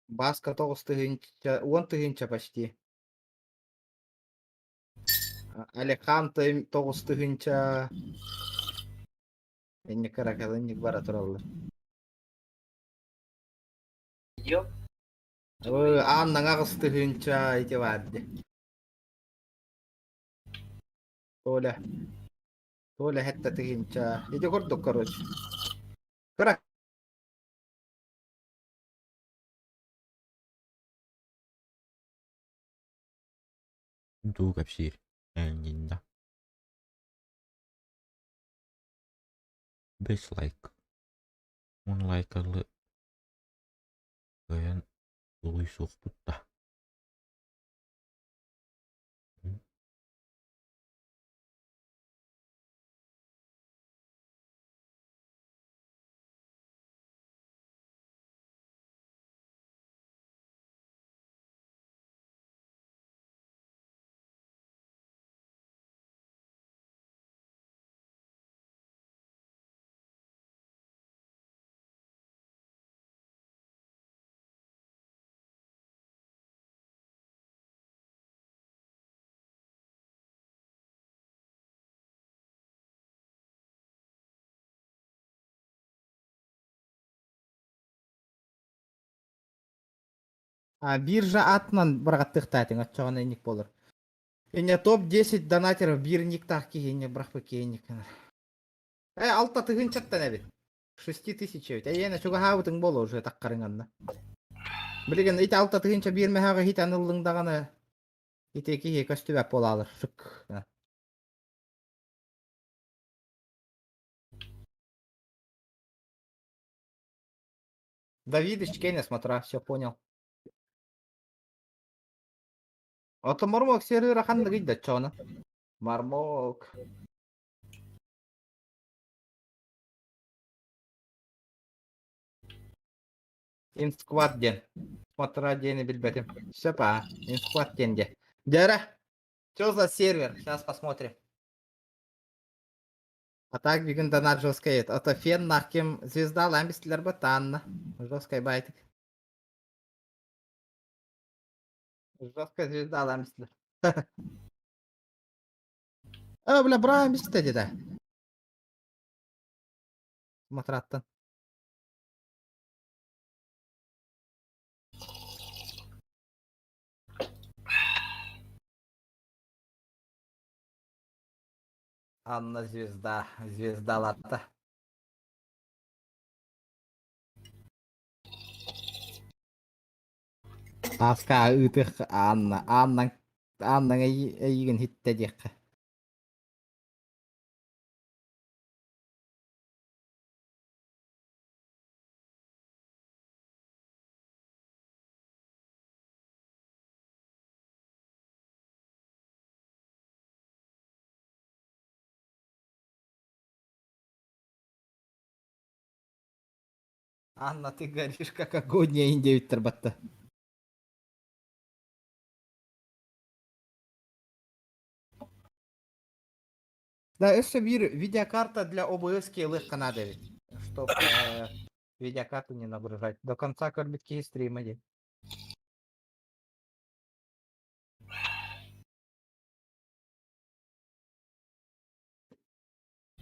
Баска тоғыз тыгынча, 10 тыгынча почти. Алихан тоғыз тыгынча. Энне каракалынник бара тураллар. Ёп. Анның ағыз тыгынча ете барды. Толя хәтта тыгынча. Ете көрдік, короче. Кырак. Tuu kapsir. Jinda. Best like. Mun laikalle. Kayan tuli suhtutta. Биржа атынан бұрғаттықтатың, атчағына енек болыр. Ене топ 10 донатеров бирник тақки ене бұрақ бөке енек. Алта тыгынчаттан әбет. 6000 әбет. Ене чуға хауытың болу уже таққарыңанна. Білген, ите алта тыгынча бирме хаға хит анылыңдағаны ите кеге көстүбәп бола алыр. Шүк. Давидыч, Кеня, смотра, все понял. Ото мормок сервера ханны гидда чона. Мармок. Инсквад ден. Смотра дени билбетим. Сепа, инсквад денде. Дера. Что за сервер? Сейчас посмотрим. А так бігін донат жесткий ет. Ото фен нахкем звезда ламбистілер батанна. Жесткий байтик. Жесткая звезда ламбистілер. Бля, бра мисте деда. Смотраттан. Анна звезда. Звезда латта. Аска ытых Анна. Анның әйген хитте дек. Анна, ты горишь как огонь, я индеют тарбатта. Да, это видеокарта для ОБС легко надо ведь, чтобы видеокарту не нагружать. До конца корбитки стрима.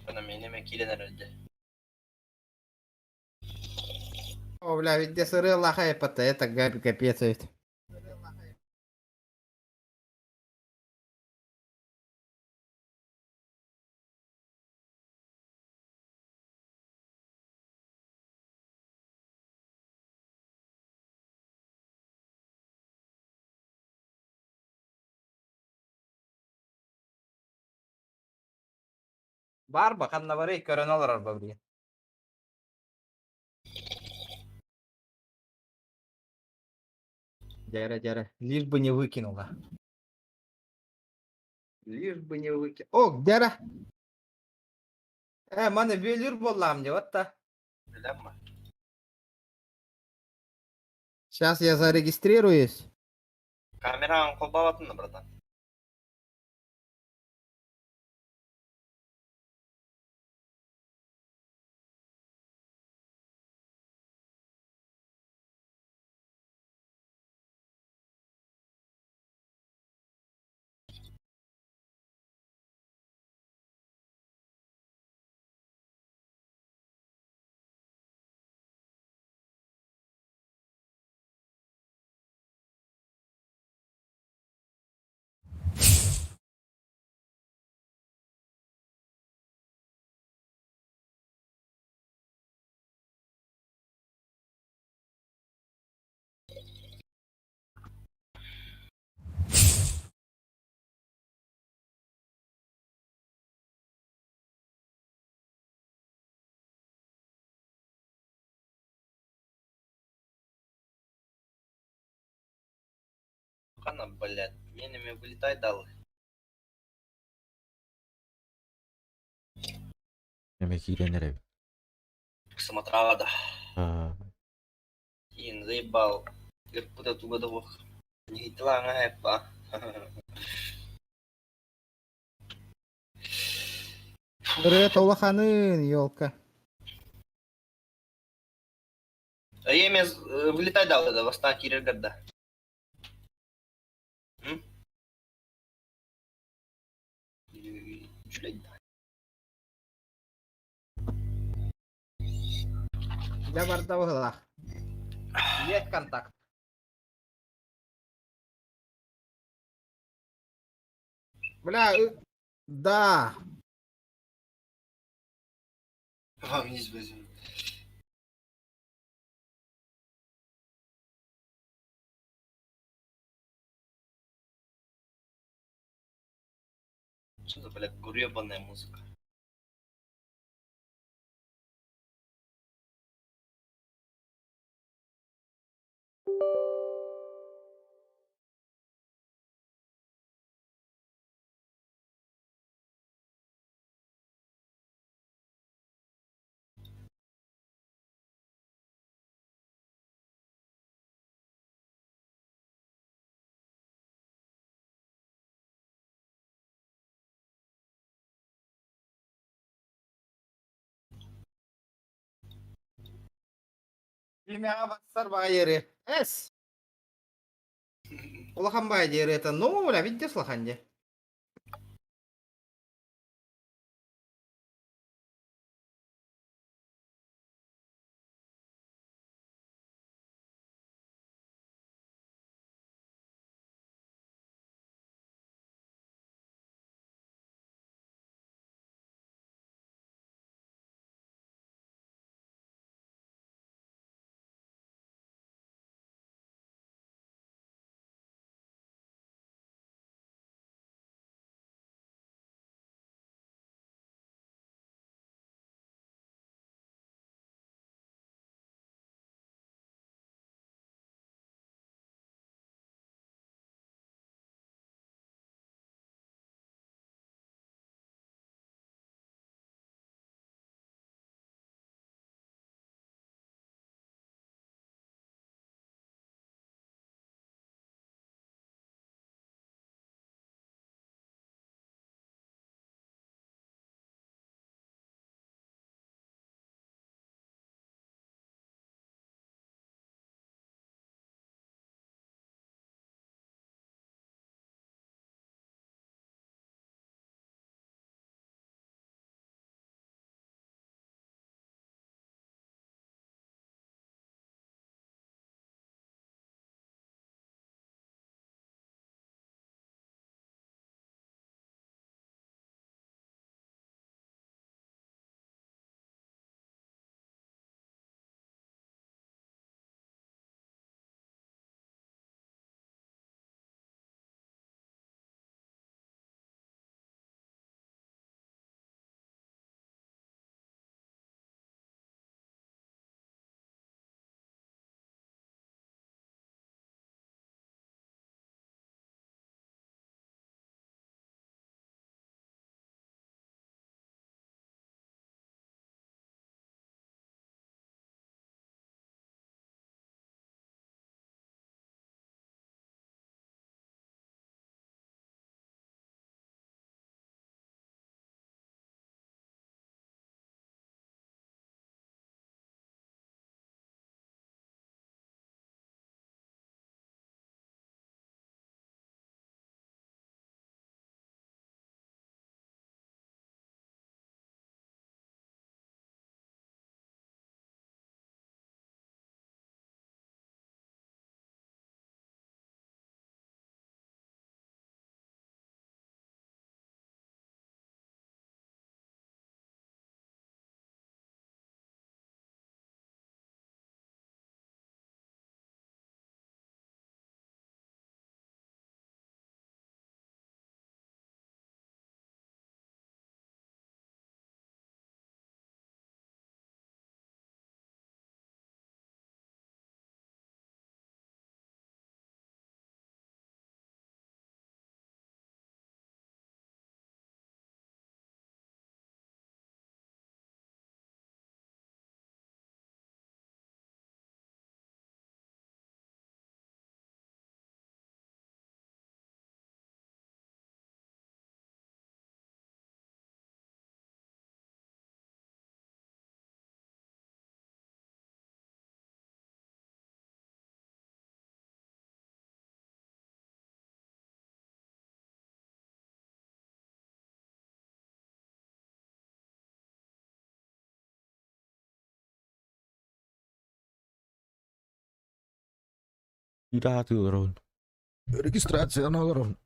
Она меня макилена рыдde. О, бля, ведь где сыры лахайпата, это капец ведь. Бар ба, қанна бар ей, көрен алар арба бірген. Дәрі, лишь бы не выкинула. Лишь бы не выкинула. О, дәрі. Маны бөлір болам деп атта. Білем. Сейчас я зарегистрируюсь. Камераңы қолбаватынды, братан. Қана, блядь, меніме вылетай дал. Demek iğrenir ev. Посмотрела, да. Aa, Ин, заебал. Как будто ту годовых. Не дела, па. Бірі толақанын, елка. Еме вылетай дал, да, восстан Кирилгарда. Шлять. Для бардавы ғылақ. Есть контакт. Бля, да. Вам не возьму. Что за, блядь, гребаная музыка? Білмеға бассар байыры. Әс. Улахан байыры это, ну, бля, видите, слаханде. Tidak turun. Registrasi turun.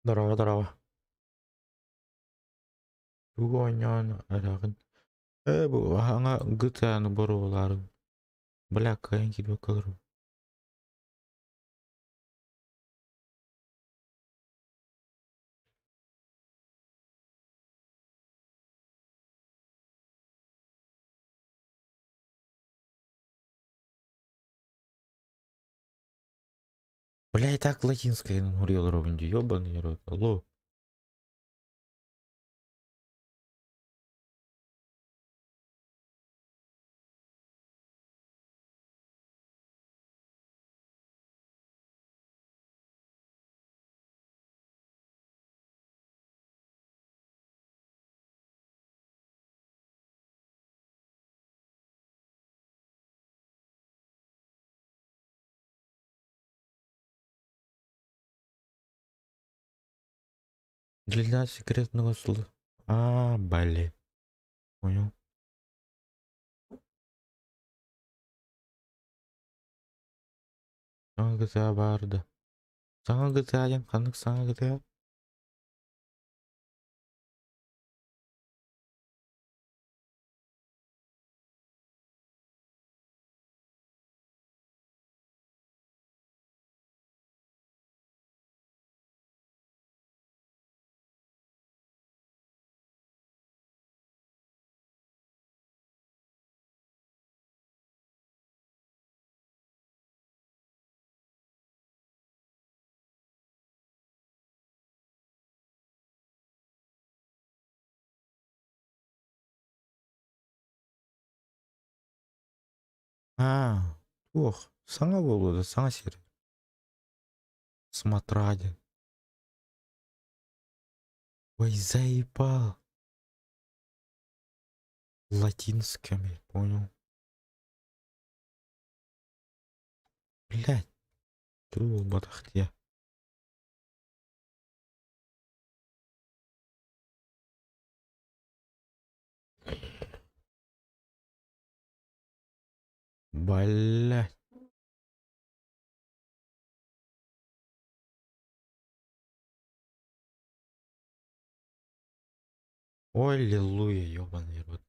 Здорово, здорово. Бүгін арағын. Бұл аңа GTA-ны бұру оларын. Біләк қайын келбек қалырым. Бля, и так латинская говорил ровно, ёбаный рот. Алло. Длина секретного слова. А, блин. Понял. Саңа GTA барды. Саңа GTA-ден қанық саңа GTA. А, ох, саңа болды, саңа сері. Смотраден. Ой, заебал. Латинскими, понял. Блядь. Тут батахте. Блядь. Ой, аллилуйя, ёбаный рот.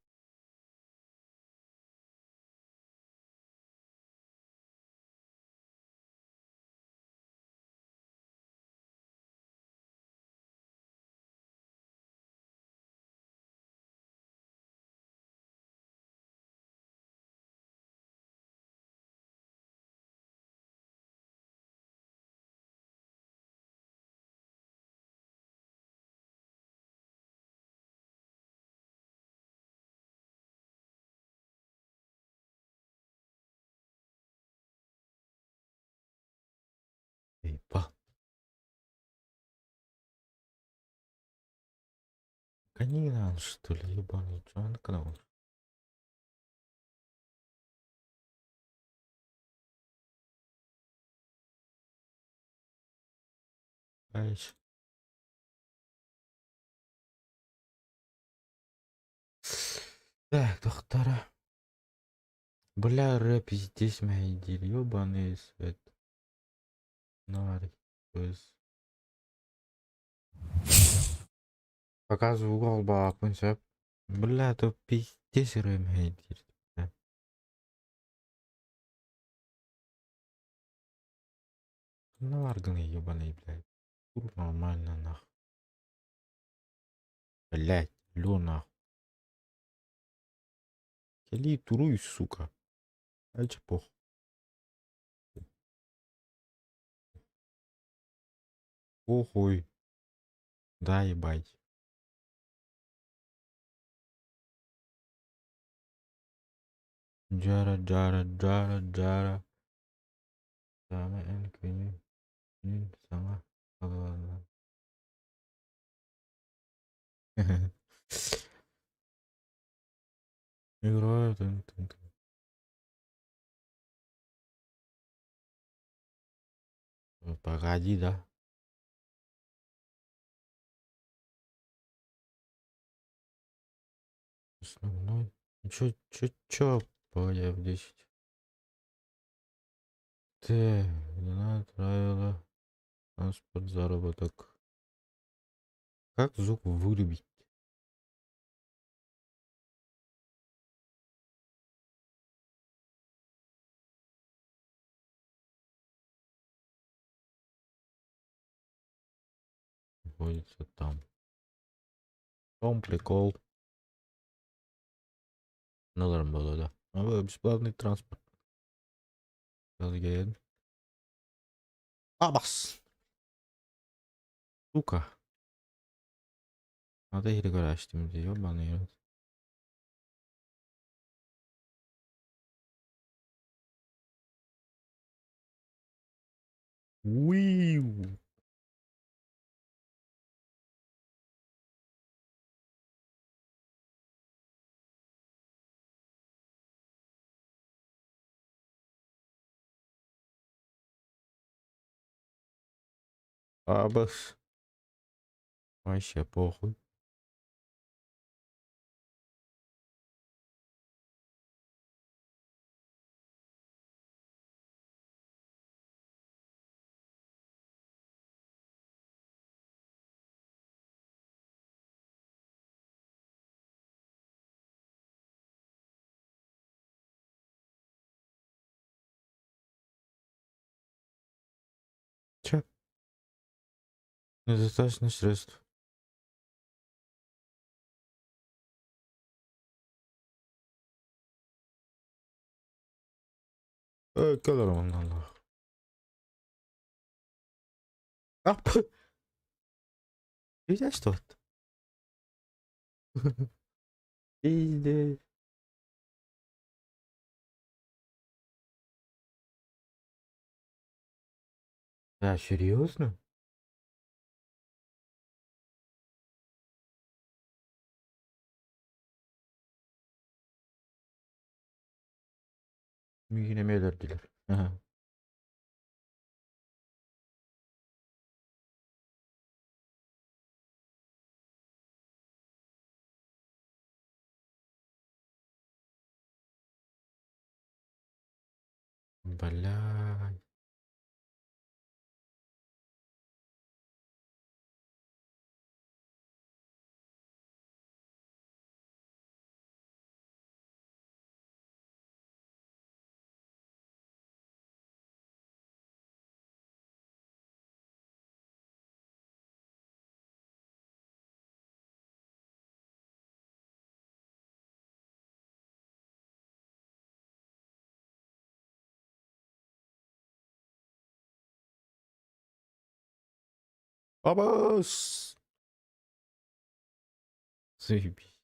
Ебал. Канина, что ли, ебаный, чё он канал? Айш. Так, доктора. Бля, рэп здесь мои дели, ёбаный свет. Нарь. Показываю угол бакун сәп. Бля, то пиздец рэп мои дели. Ну, органы ёбаный, блядь. Кур нормально, нахуй. Блядь, лё нахуй. Кели туруй, сука. А чё похуй. Похуй. Да, ебать. Джара, джара, джара, джара. Сама энквини. Сама. Играю. Погоди, да? Основной. Чё, погоди, в 10. Ты, правила. Транспорт, заработок. Как звук вырубить? Находится там. В том прикол. Норм было, да. А вы бесплатный транспорт. Газген. Абас! Сука. Надо играть, что мне ёбаный рот. Уиу. Абас. Вообще похуй. Чё? Недостаточно средств. Колор он надо. Ап! Видишь что-то? Пиздец. Да, серьезно? Yine mi öldürdüler? Aha. Блядь. Абас! Заебись.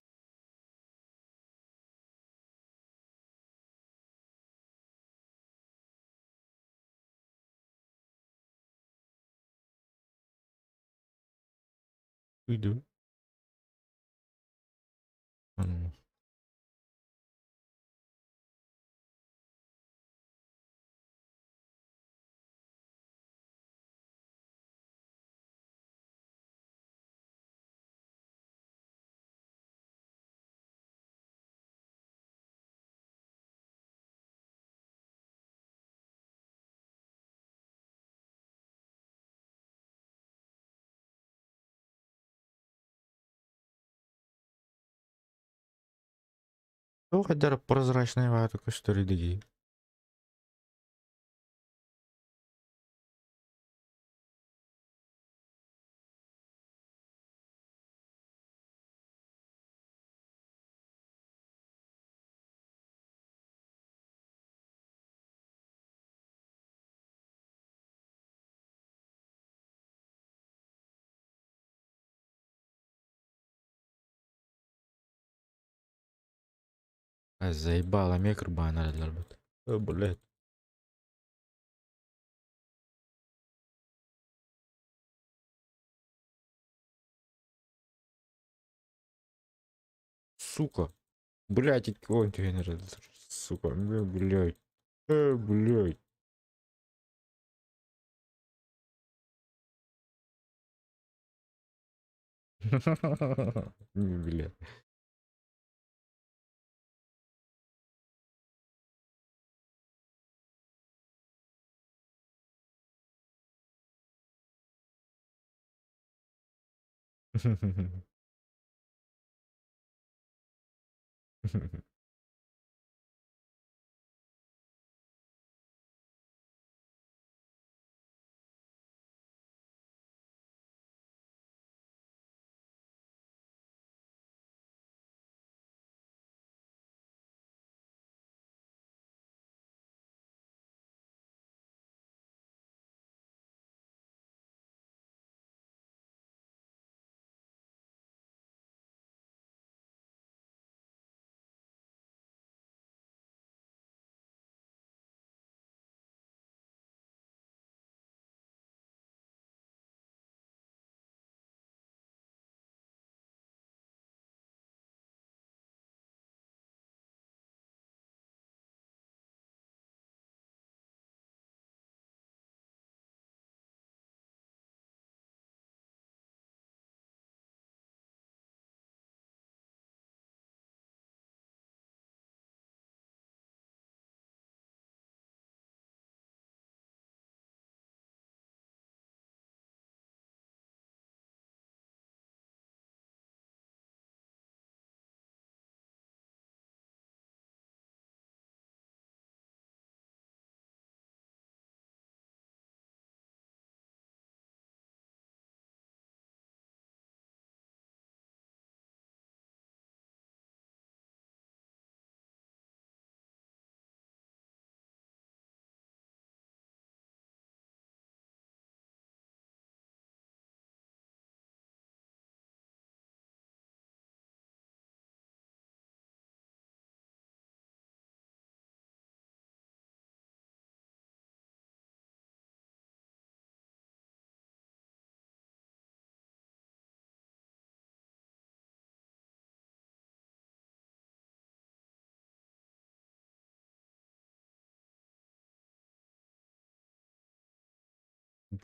Иду. Что хотя прозрачный ваток, что ли, заебала микробана, блядь. Сука. Блядь, контейнер, сука, блядь. Блядь. Блядь.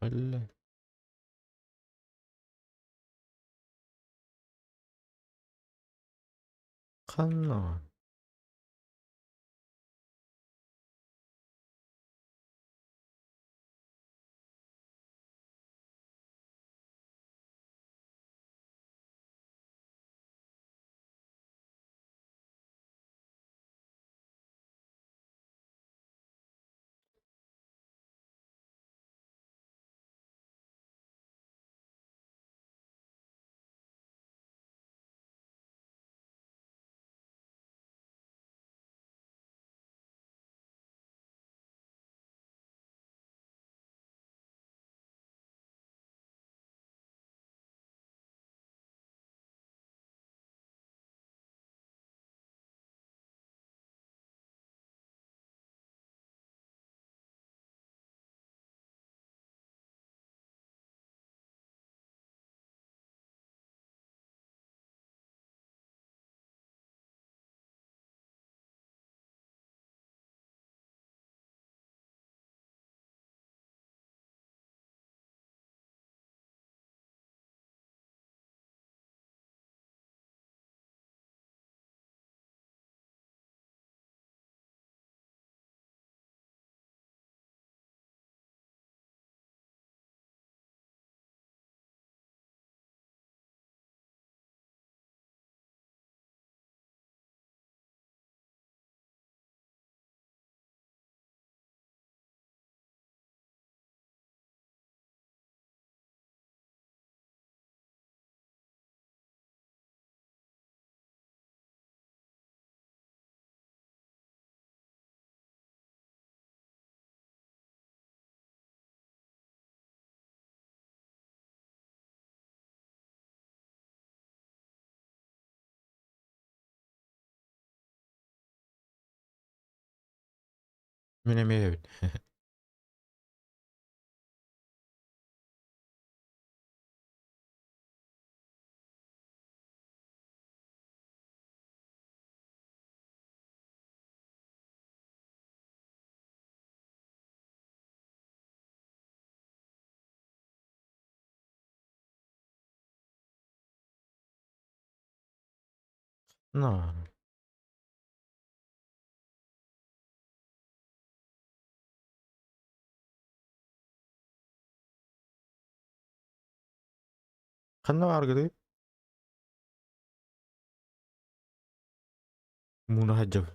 Блядь. Хана. Men emeyebin. No. Kanda var gidi. Muna hajjab.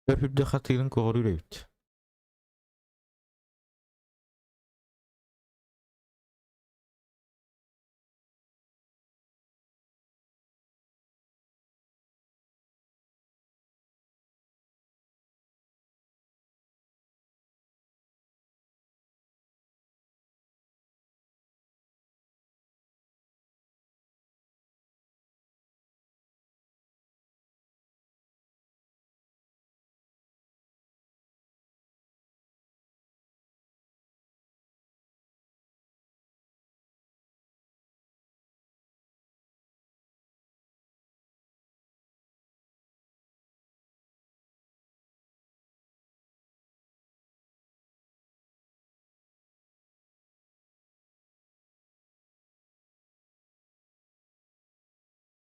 Öpüp de hatırın koruyor evet.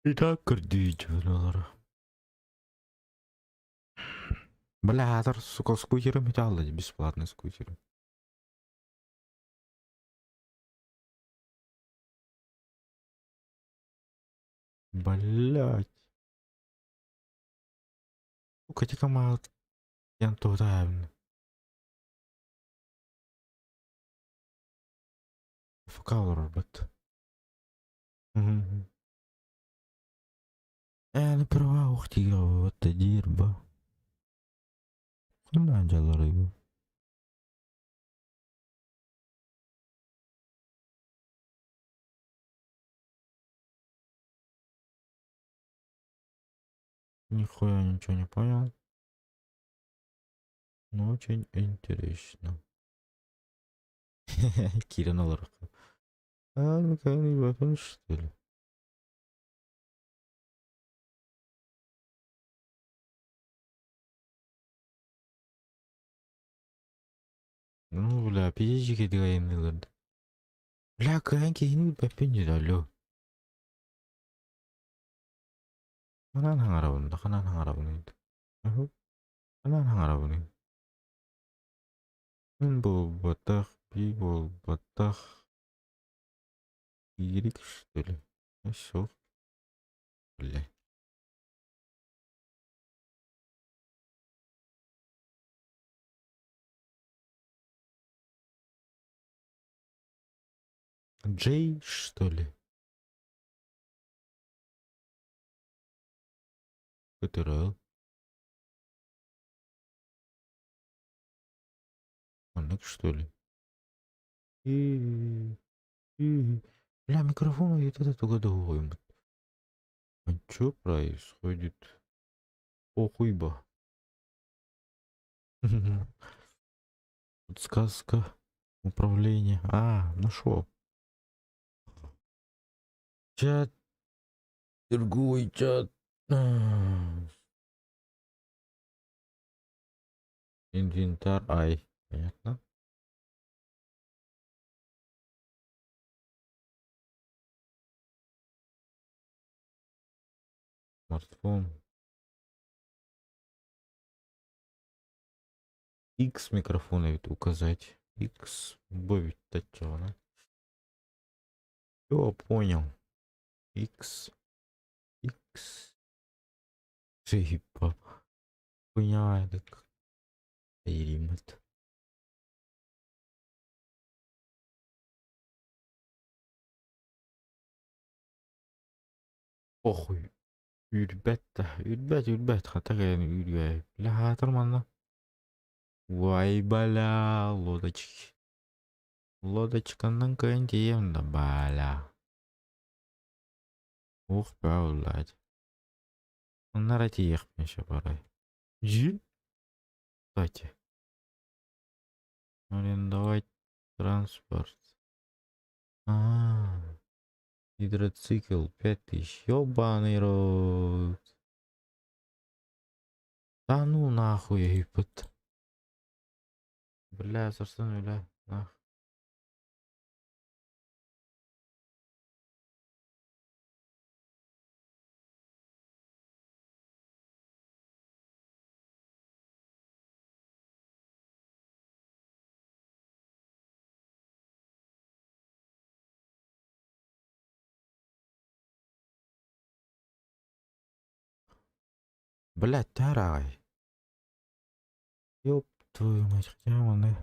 Итак, координаторы. Бля, это сука скутеры металла, бесплатный скутер. Блять. Сука, тика мал. Я туда. Факалор, бат. Ну права, ух ты, вот это дерьмо. Куда дело рыбу? Нихуя ничего не понял. Но очень интересно. Кира на ларку. Ну какой что ли? Ну, бля, пиздечки дыгайны. Бля, kanki ini pepinci dalo. Kanan hangarabın da, kanan hangarabın idi. Kanan hangarabın idi. Ben bu batak, bir bu batak. Girik что ли? Всё. Бля. Джей, что ли? КТРЛ. Манек, что ли? Бля, микрофон и этот угадываем. А чё происходит? Похуй ба. Подсказка. Управление. Нашел. Чат. Другой чат. Инвентарь. Ай. Понятно. Смартфон. X микрофона ведь указать. X. Бовить тачана. Все, понял. X. X. Типа. Хуйня так. Римет. Похуй. Ürbet. Хата yani ürgay. Бля, хатырманна. Вай, бля, лодочки. Лодочканың кайын тием да, бля. Ух, блядь. Оннара тиек мен ще барай. Жи? Кстати. Арендовать транспорт. Гидроцикл 5000. Ёбаный рот. Да ну нахуй, Египет. Бля, собственно, бля. Нахуй. Блядь, тарай. Ёб твою мать, хотя он и...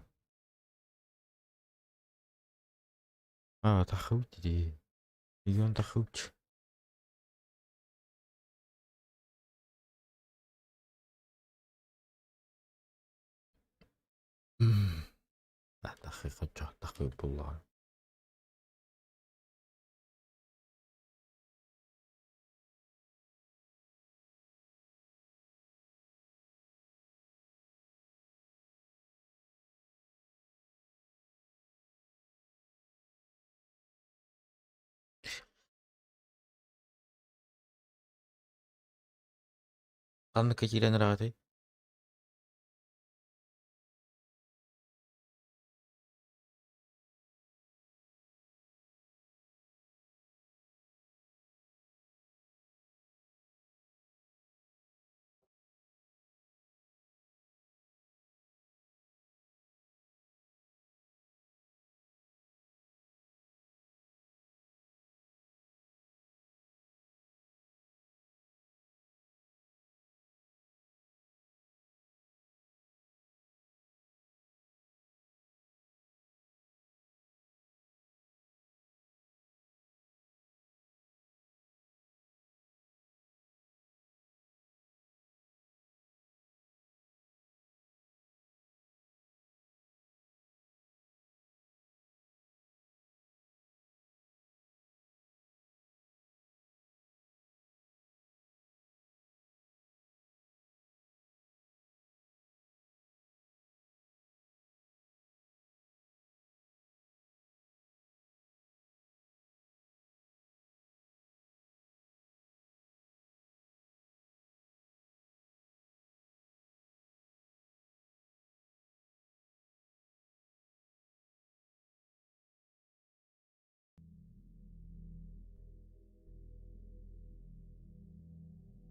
А, тахыути ди. Идён тахыуч. А, тахы хочу, тахы була. Анна Катерина Рады.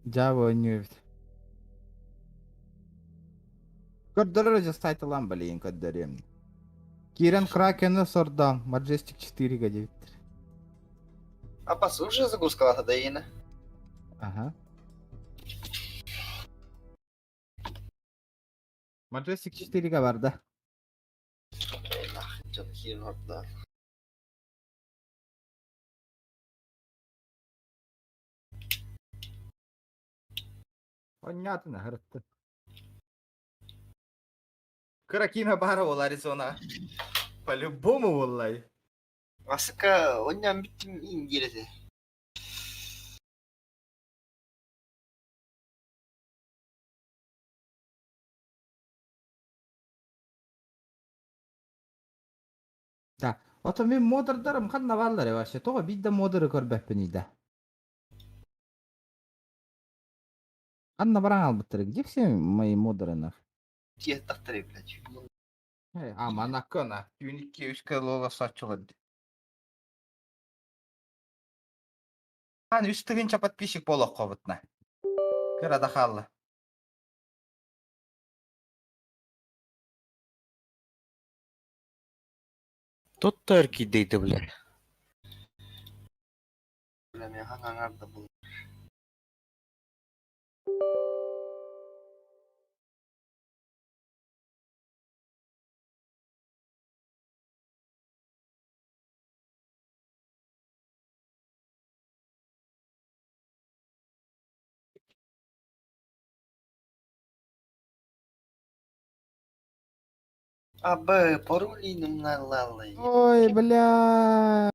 Java Newt. Kodları же сайтылам блин, kodlarım. Кирен Кракена Сордан, Majestic 4 гадит. А послушай загрузка Ладаина. Ага. Majestic 4 var da. Эй, нахрен, что такие норда. Понятно, грыттı. Кракина бара ол Аризона. По-любому, валлай. Асыка, оннан биттим ингилезе. Да. Ото мен модердарым қанна барлар вообще. Тоға бидде модеры көрбеппін иде. Қанна бараң албыттыр. Где все мои модеры? Тие тахтаре, блядь. Аман акына. Юникке үске лога сачылады. Хан үстігінче подписчик болық қобытна. Кырада қалды. Тот тарки дейді, бля. Бля, мен хаңаңарда бұл. Абы, порулиным налалы. Ой, бля.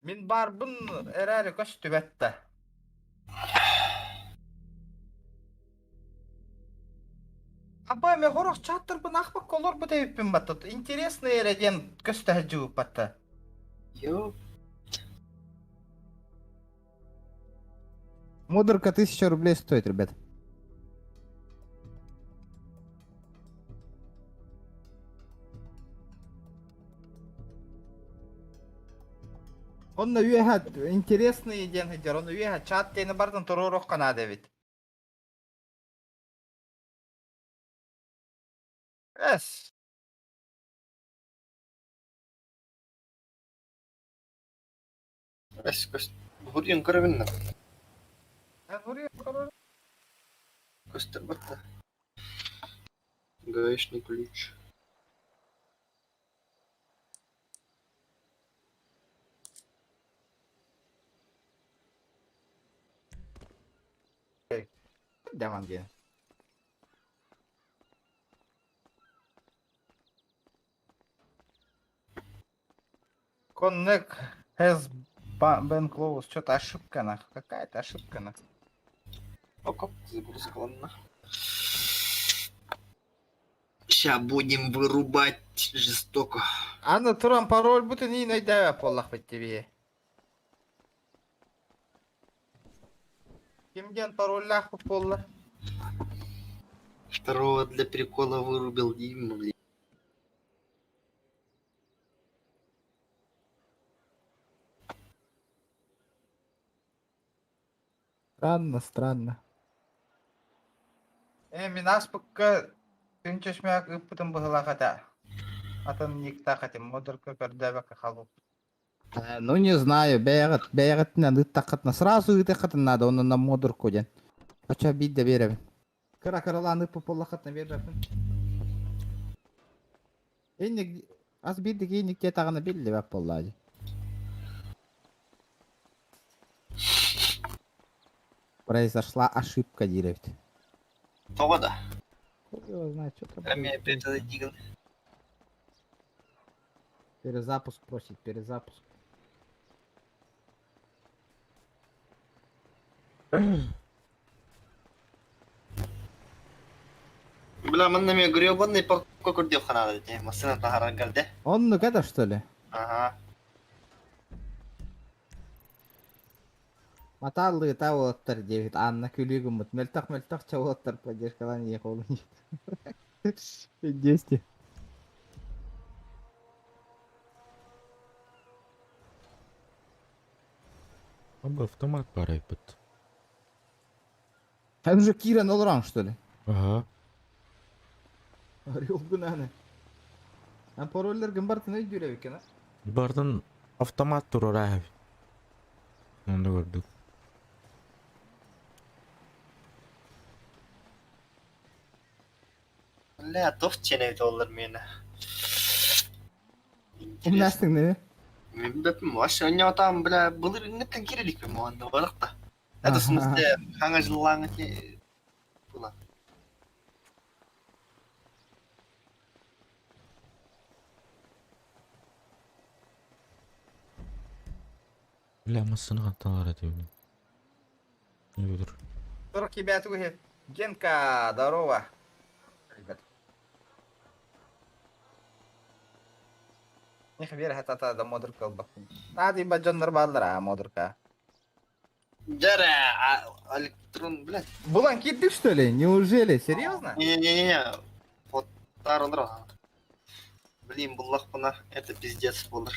Мен барбын әрәрі көш түбәтті. Абай, мен хорох чаттырбын ақпақ колор бұ дейіппін баттыт. Интересный әрәден көсті әджуіп батты. Ёп. Модерка 1000 рублей стоит, ребят. Он уехать интересные деньги, он уехать чат тени бардын турурок кана дебит. Эс. Гурин кровина. Говори, Костер бата. Гаишный ключ. Демон ген. Connect has been closed. Что-то ошибка нах. Какая-то ошибка нах. О, как загрузка, ладно. Ща будем вырубать жестоко. Аны туран пароль бутын ин ойда поллах бит тебе. Кимден пароль лах полла? Второго для прикола вырубил Дима, блин. Странно, странно. Мен аспыкка түнчешмәк ыппытын быһыла хата. Атын никта хатим модерка көрдөбөк халу. Ну не знаю, бегат на дыттакатна сразу итакатын надо, он на модерку ден. Ача бит де берем. Кара-караланы пополлахатна бербепин. Эник аз бит дегейник те тагына белли бап боллады. Произошла ошибка, директ. Погода. Его знает, что там. Камея перезадиган. Перезапуск просит, перезапуск. Бля, мен неме гребаный парковка курдев ханада те. Машина тахаран geldi. Он ну это что ли? Ага. Маталлы тавоттар девит, Анна күлігім мұт. Мельтақ чавоттар поддержкалан ек олын. 200. Об автомат пора бит. Он же Кира Нолран, что ли? Ага. Орел гунаны. А пароллер гымбартын өй дүрев екен, а? Бардын автомат турар abi. Onu da gördük. Бля, тофт ченейт олар мені. Умнастың не? Мен бепім, вообще, у него там, бля, былыр неттен керелік бе муанды барықта. Это в смысле, хаңа жыллаңы те... Была. Бля, массını kantalar ediyor. Не видер. 40 ребят угет. Генка, здорово. Ребят. Них бер хатата да модер калбак. Нади баджандар балдара модерка. Джара, электрон, блядь. Булан киты что ли? Неужели? Серьезно? Не-не-не, вот тарон рано. Блин, буллахпана, это пиздец булыр.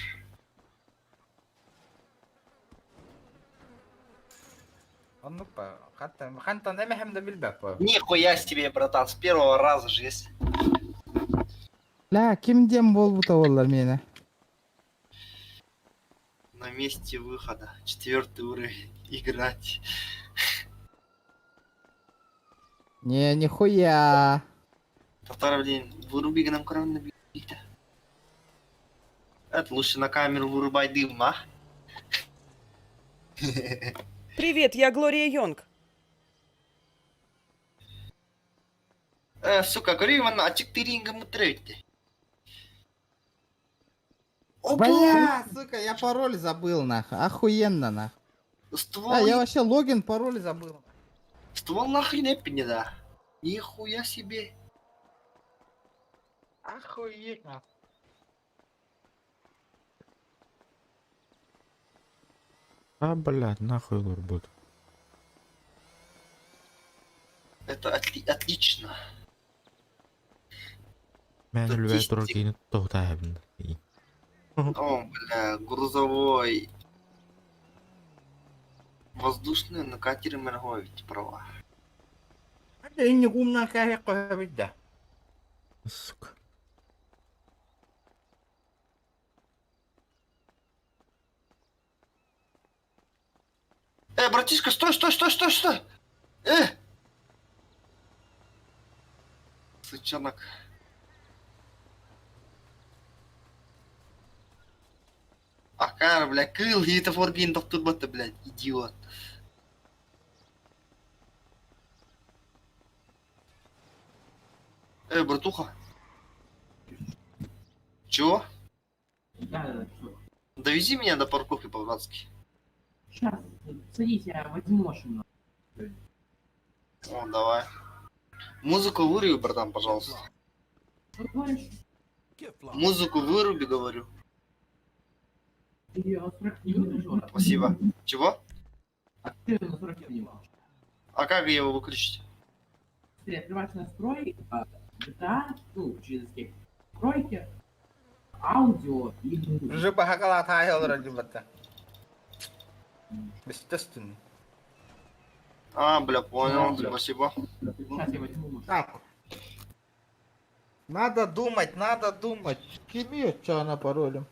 Он ну па, ханта не мехем да билбак. Нихуя себе, братан, с первого раза же есть. Ла, кимден болбута олар мені? На месте выхода, 4-й уровень, играть. Не, нихуя. Повторяю, блин, выруби нам кран набить. Это лучше на камеру вырубай дым, а? Привет, я Глория Йонг. Сука, говорю, Иван, а 4 мутрете. Бля, сука, я пароль забыл, нахуй. Охуенно, нахуй. Ствол, А, я вообще логин, пароль забыл. ствол нахуй не пенеда. Нихуя себе. Охуеть, нахуй. А, блядь, нахуй горбут. Это отлично. Мен Тут үлбәй есть турар кейініп тоқтайбын. О, бля, грузовой. Воздушные на катере морской ведь права. Inni kumnan käy mitä. Сука. Братишка, стой, стой, стой, стой, стой! Сычонок. Акар, бля, крыл, и это форгин, доктор бота, блядь, идиот. Братуха. Чего? Да, всё. Довези меня до парковки по-братски. Сейчас, садись, я возьму машину. О, давай. Музыку выруби, братан, пожалуйста. Что говоришь? Музыку выруби, говорю. Ты её на 40 не выключила? Спасибо. Чего? А ты её на 40 не выключила? А как его выключить? Ты открываешь настрой, GTA, ну, через escape. Настройки, аудио и музыку. Уже bahakala tayo ради бата. Естественно. А, бля, понял, спасибо. Сейчас я возьму машину. Так. Надо думать, надо думать. Тебе что на пароле?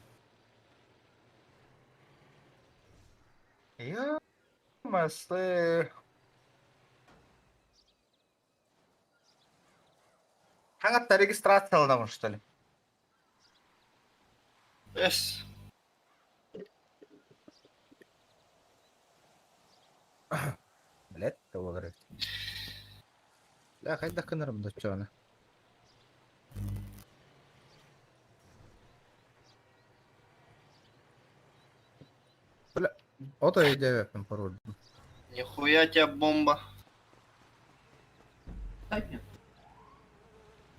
Я маслы. Хангатта регистрация алдамын, что ли? Эс. Блять, кого говорит? Бля, хайда кынырым да чё она? Бля, ото идея там пароль. Нихуя тебя бомба. Так, нет.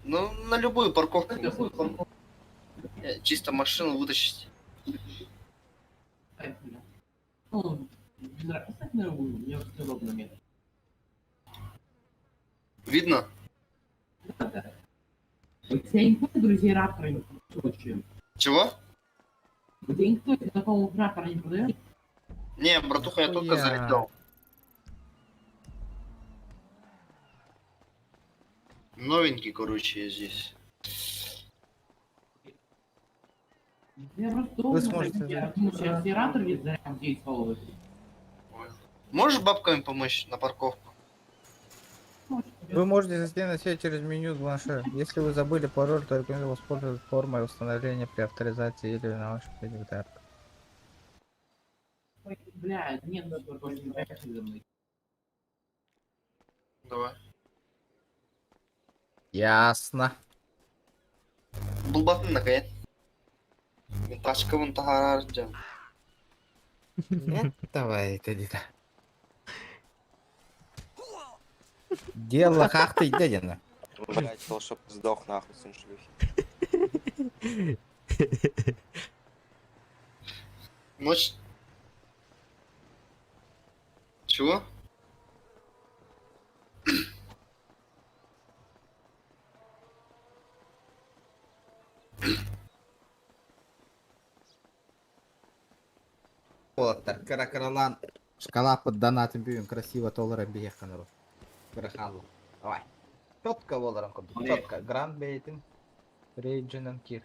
Ну, на любую парковку. Какую парковку? Чисто машину вытащить. Так, нет. Ну, не нравится, так на любую, мне вот удобно место. Видно? У тебя никто друзей рафтера не продает? Чего? У тебя никто такого рафтера не продает? Не, братуха, я только Нахуя? залетел. Новенький, короче, я здесь. Я просто Вы думаю, сможете что я зайти. думаю, что акселератор ведь заряд 9 столовых. Можешь бабками помочь на парковку? Вы можете зайти на сеть через меню планшет. Если вы забыли пароль, то рекомендую воспользоваться формой установления при авторизации или на вашей кредитке. Ой, бля, нет, ну, только не проехали за мной. Давай. Ясно. Булбатын наконец. Тачка вон тагарджан. Нет, давай, это где-то. Дело как ты дядя. Блять, хотел, чтоб сдох нахуй, сын шлюхи. Ночь. Чего? Вот так, каракаралан. Шкала под донатом бьем красиво толлара беха народ. Карахалу. Давай. Четко волором куду. Четко. Гранд бейтин. Рейджинан кир.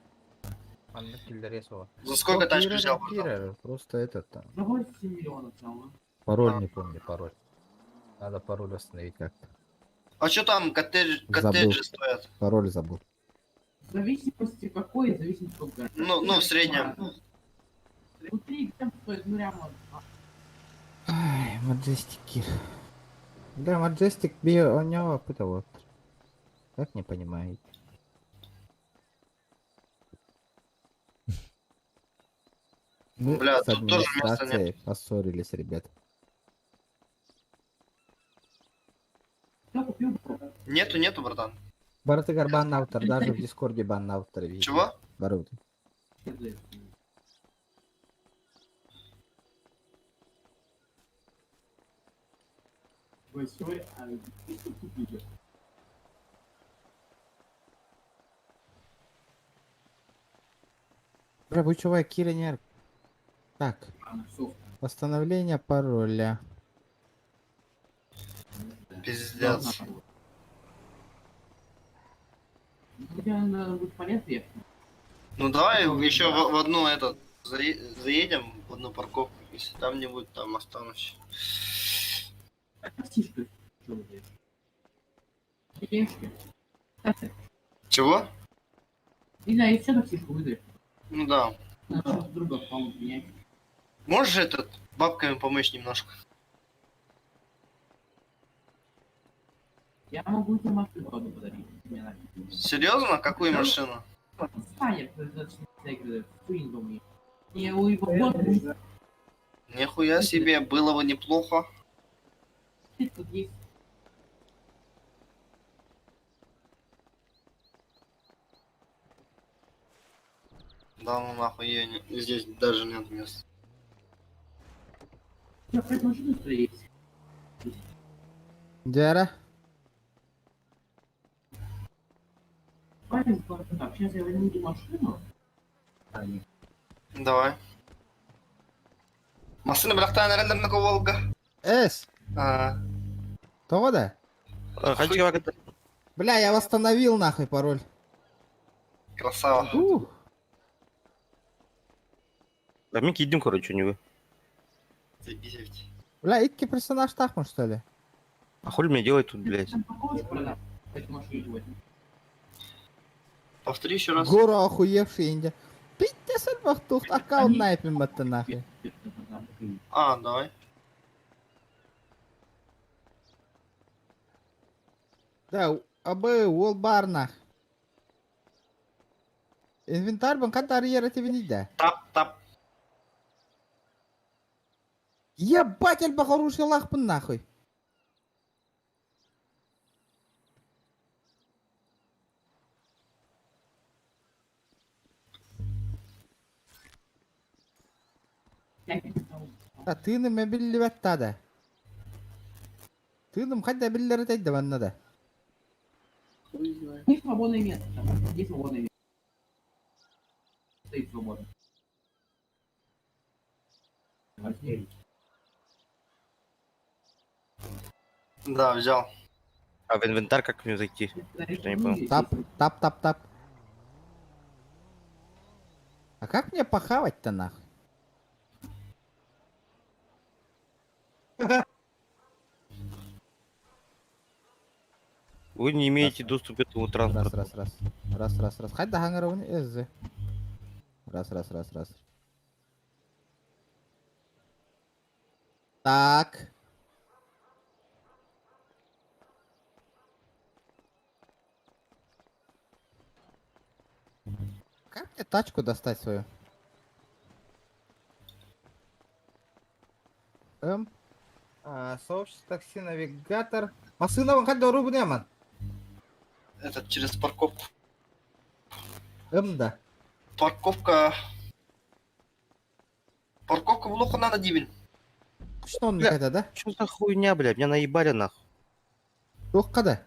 Анна киллер ресова. За сколько тачку взял, братан? Кира, просто этот там. Ну, 8 миллионов целых. Пароль не помню, пароль. Надо пароль установить как-то. А что там коттеджи стоят? Пароль забыл. В зависимости какой, в зависимости сколько. Ну, в среднем. Внутри там стоит, ну, реально. Ай, Маджестик Кир. Да, Маджестик бьет, у него это вот. Как не понимаете? Мы Бля, с тут тоже места администрацией поссорились, ребят. Кто купил? Нету, братан. Баратыгар баннаутер, даже в Дискорде баннаутер видите. Чего? Барут. Большой, а что купили? Бля, вы чувак, Кира не... Так, А, ну, всё. восстановление пароля. Пиздец. Ну, тебе надо будет полезно. Ну давай еще в одну заедем, в одну парковку. Если там не будет, там останусь. Таксишка. Что вы делаете? Таксишка. Чего? Не знаю, и все таксишку выдать. Ну да. Надо друга помочь менять. Можешь этот бабками помочь немножко? Я могу тебе машину одну подарить. Мне нравится. Серьезно? Какую машину? Саня, Фуиндом. Я у его год Нихуя себе, было бы неплохо. тут есть. Да ну нахуй, здесь даже нет места. Я предложу, что есть. Дяра. Парень, так, сейчас я возьму эту машину. Давай. Машина бляхтая рендерного Волга. Эс, А, того да? Бля, я восстановил нахуй пароль. красава. Да мы кидим, короче, не вы. Заебись. Бля, итки персонаж тахман, что ли? А хули мне делать тут, блядь? Там парковочку продам. Эту машину возьму. Повтори еще раз. Гору охуевший инди. Питте сальбахтухт, аккаунт найпин матта нахуй. А, давай. Да, абы ол бар нах. Инвентарь бан кадar yere тивнида. Тап. Ебать, аль бахаруши лахпын нахуй. Да тыным мебелли баттада. Тыным хадда биллери тайда ваннада. Есть свободное место. Есть свободное место. Стоит свободно. Да, взял. А в инвентарь как мне зайти? Что не понял. Тап. А как мне похавать-то нахуй? Вы не имеете доступа к этому транспорту. Раз. Хадда хангаровни эззе. Раз. Так. Как мне тачку достать свою? Сообщество такси, навигатор. Машина вон хадда рубнеман. Этот через парковку. Да. Парковка в лоху надо, Дивин. Что он не Бля. хотя, да? Что за хуйня, блядь? Меня наебали нахуй. Тух когда?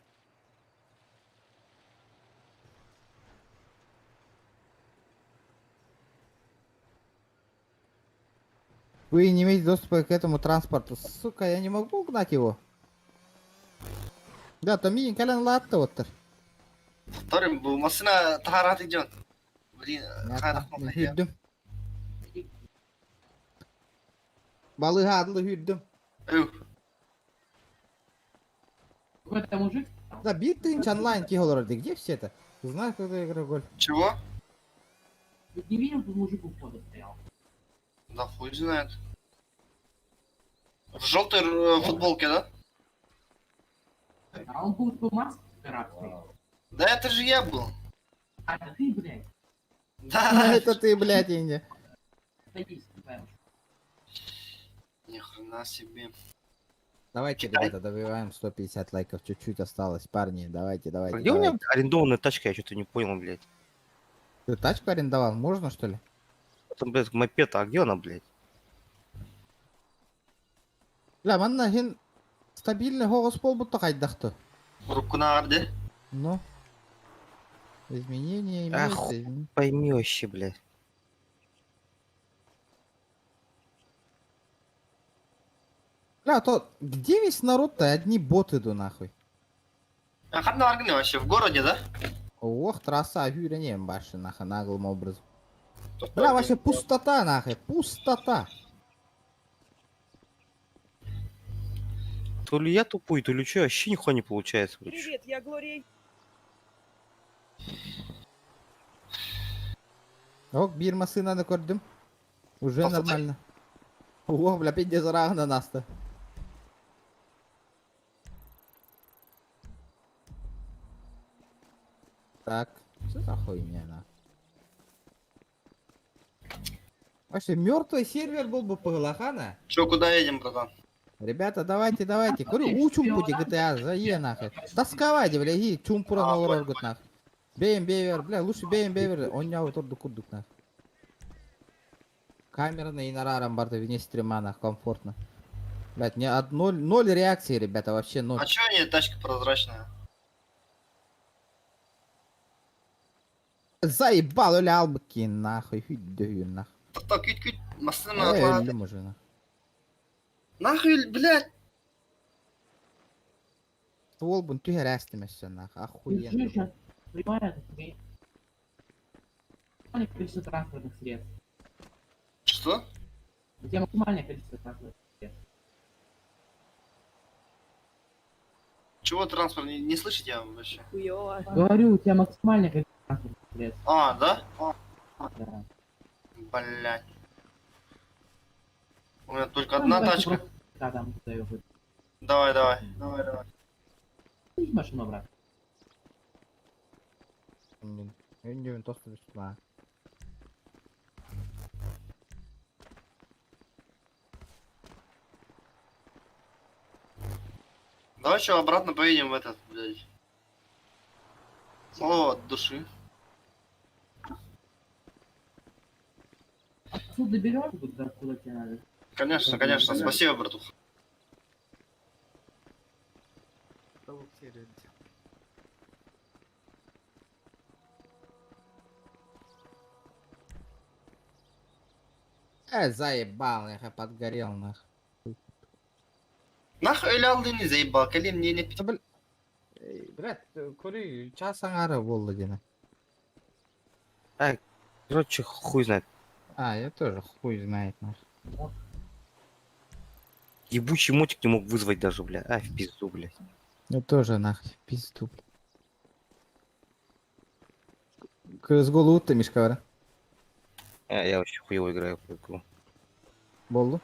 Вы не имеете доступа к этому транспорту. Сука, я не могу угнать его. Да, то мини кален латта оттыр. Вторым, машина тахарат идет. Блин, хайдах мол, я. Хүрдүм. Балыга адлы хүрдүм. Какой-то мужик. Да, бит ты онлайн кихолорды. Где все это? Знаешь, когда я играю в гольф? Чего? Ты не видел, тут мужик у входа стоял. Да хуй знает. В желтой футболке, да? А он был в маске пиратской. Да это же я был. А, это ты, блядь. Да. Это ты, блядь, Инди. Садись, типа. Ни хрена себе. Давайте, ребята, добиваем 150 лайков. Чуть-чуть осталось, парни. Давайте. А где у меня арендованная тачка? Я что-то не понял, блядь. Ты тачку арендовал? Можно, что ли? Там, блядь, мопед, а где она, блядь? Бля, манна хин стабильный голос полбутта кайдахты. Рукуна арде. Ну. Изменения Ах, имеются. пойми вообще, блядь. Бля, то где весь народ-то? Одни боты иду нахуй. А как на Аргне вообще? В городе, да? Ох, трасса, не баши нахуй, наглым образом. Бля, вообще пустота нахуй, пустота. То ли я тупой, то ли что, вообще нихуя не получается. короче. Привет, я Глория. Ок, bir masını gördüm. Уже Посмотри. нормально. Ох, бля, пиздец, на нас-то. Так, что за хуйня, на? Вообще, мертвый сервер был бы Павлахана. Че, куда едем, братан? Ребята, давайте, давайте. Говорю, учим пути GTA, зае нахуй. Тосковать, бля, и чумпура на понял, урагут нахуй. Бейм бевер, бля, лучше бейм бевер, он не ауторду курдук нахуй. Камера на инарарам барда вне стрима нахуй, комфортно. Блять, не от ноль реакции, ребята, вообще ноль. А че не тачка прозрачная? Заебал, или албки, нахуй, фидю, нахуй. Так, кють-кють, машина Эль, мужина. Нахуй, блядь. Ствол бун тюгерастимешься, нахуй, Ты охуенно. же сейчас понимаешь, тебе максимальное количество транспортных средств. Что? У тебя максимальное количество транспортных средств. Чего транспорт? Не слышите я вообще? Хуёво. Говорю, у тебя максимальное количество транспортных средств. А, да? Да. Блядь. У меня только Ну, одна давайте тачка. просто- Да, там куда её будет. Давай, давай. Давай, давай. Иди машину брат. Ünlüğün tostu üstüne. Давай что, обратно поедем в этот, блядь. Слово от души. Отсюда доберешь, куда тебе надо? Конечно, конечно. Спасибо, братух. Заебал, я подгорел, нахуй. Нахуй öyle aldığını заебал. Калим не Да, бля... Блядь, кури, час ангара волла дина. Короче, хуй знает. А, я тоже хуй знает, нахуй. Ебучий мотик не мог вызвать даже, бля. А, в пизду, блядь. Я тоже, нахуй, пизду. Кыз голу утты мишкавара. А, я вообще хуево играю в эту игру. Болду.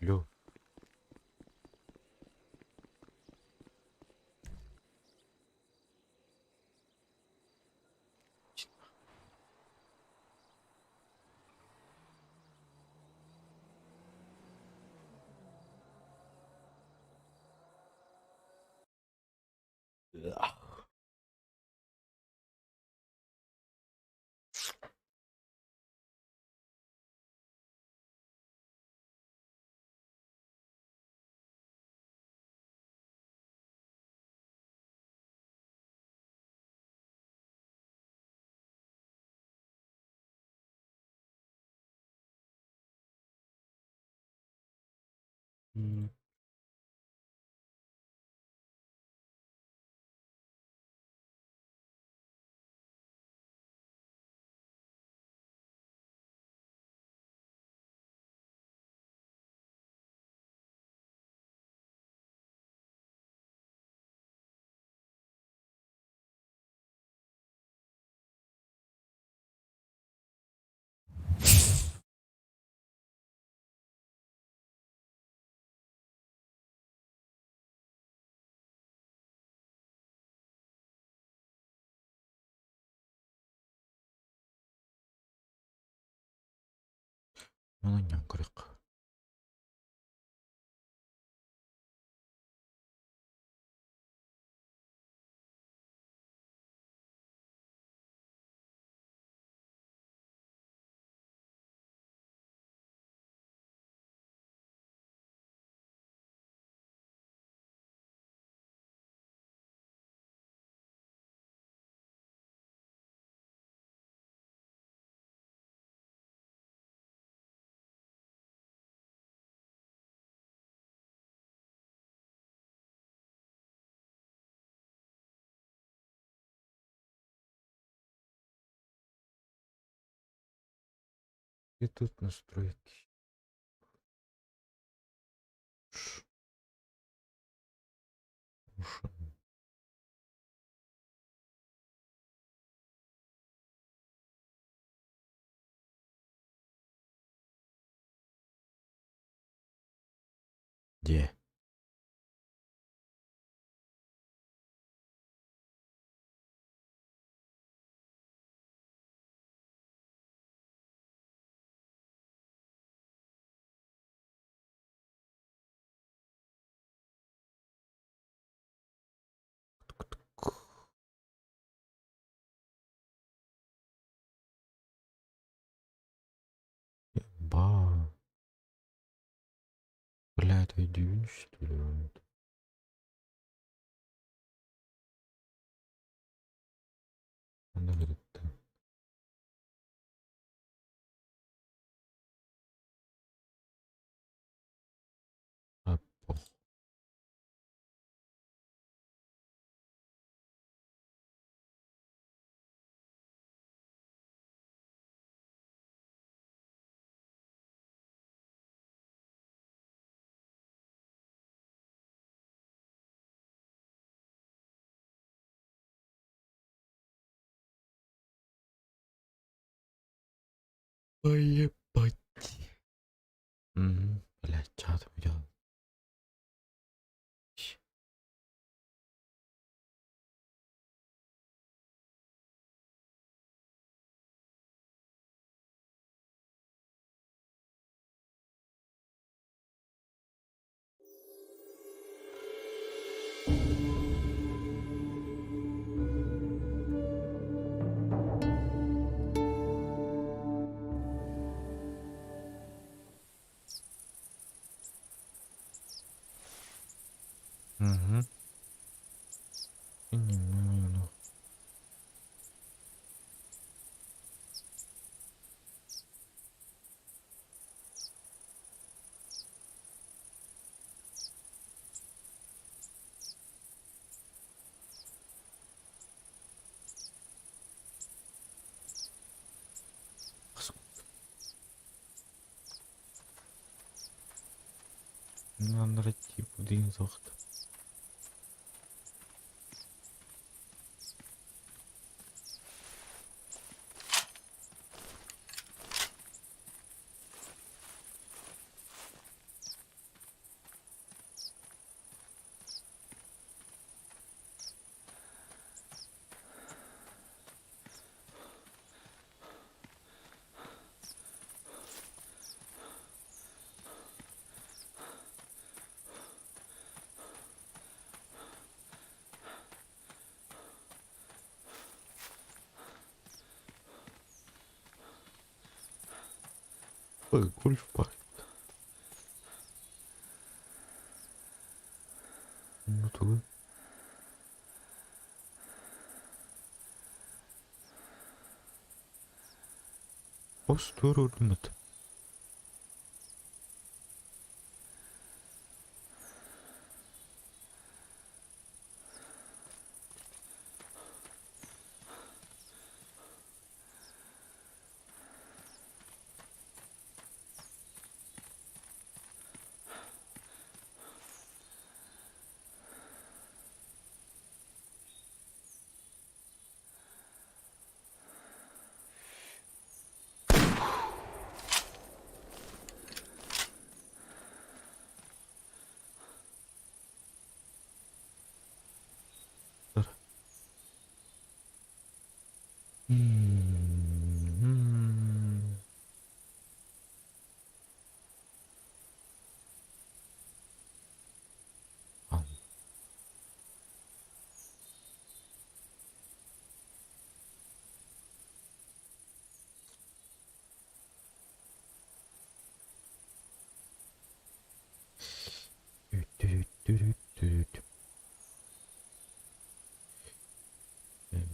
Лё. М. Муну керек. И тут настройки. Ш- Где? Ба. Бля, это иди, что ли? Она говорит, а, пох. Поебать. Блядь, что там делать? Угу. Понимаю, ну. Ну, нарратив один заход. Гольф-парк. Unutulur. Ostururmat.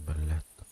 Belletta.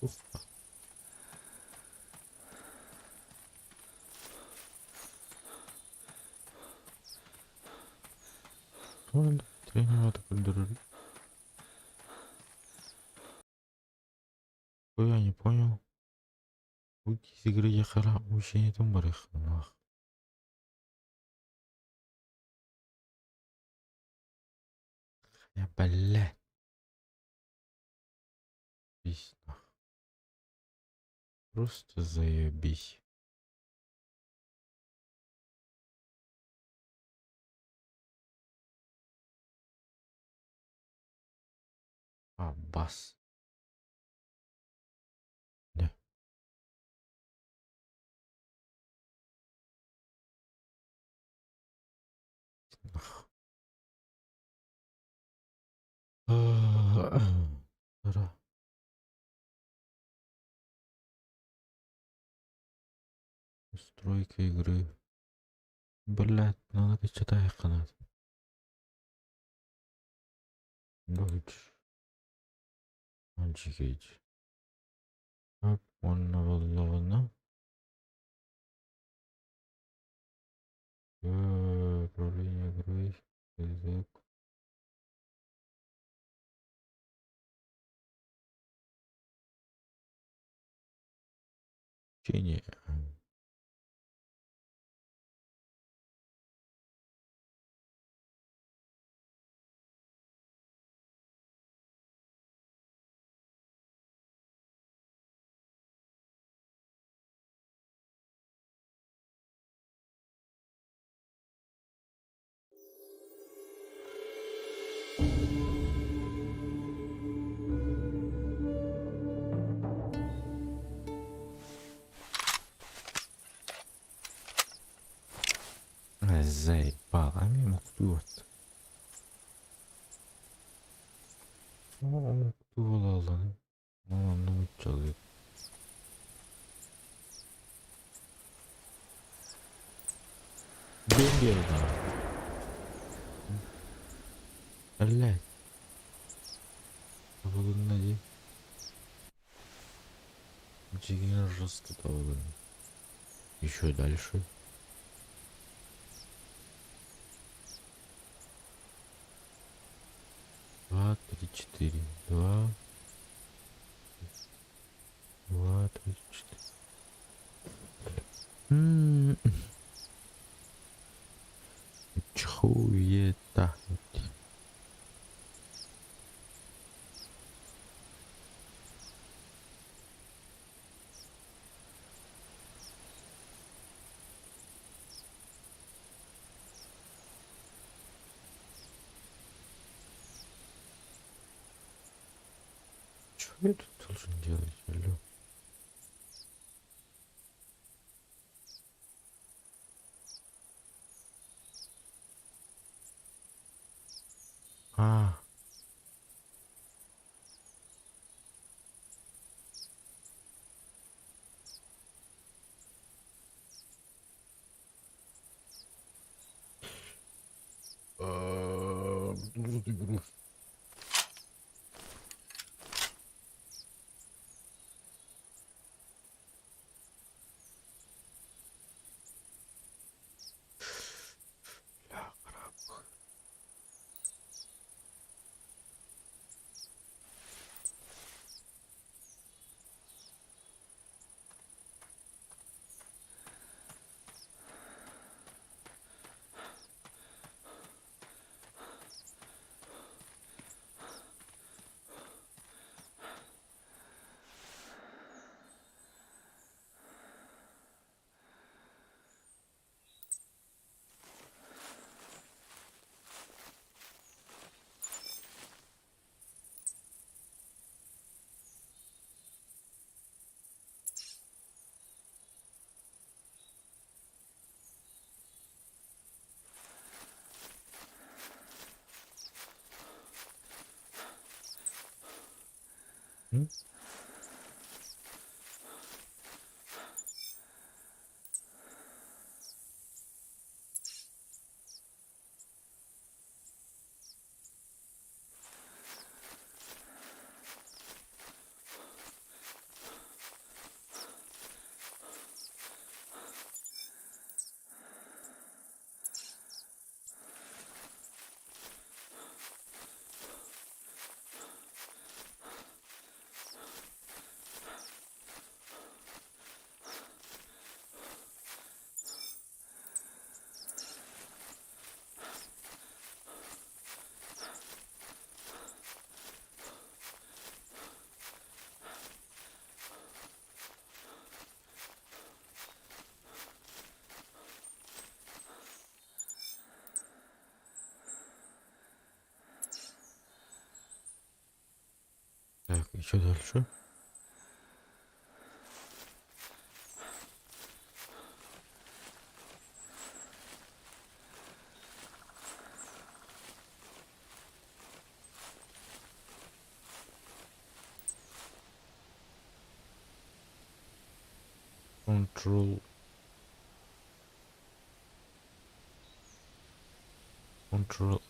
Ufa. Ладно, тренировать культуры. Ой, я не понял. Уйти из игры я хара, вообще не там барых. Я, блядь. Бись, нах. Просто заебись. Аббас. Да. Нах. Ра. Настройка игры. Блядь, надо качать канат. Дочь. Мальчик. Hop, onunla vallahi. Управление игрой. Язык. Чтение. Заебал, а мне муктует. Муктует, ладно. Ну, человек. Бенгерда. Блять. Бүгін Жеген жесткий табылды. Еще дальше. Два, три, четыре. Два, три, четыре. Чхуета. Что я тут должен делать? Алло. А. Так, и что дальше? Control. Control.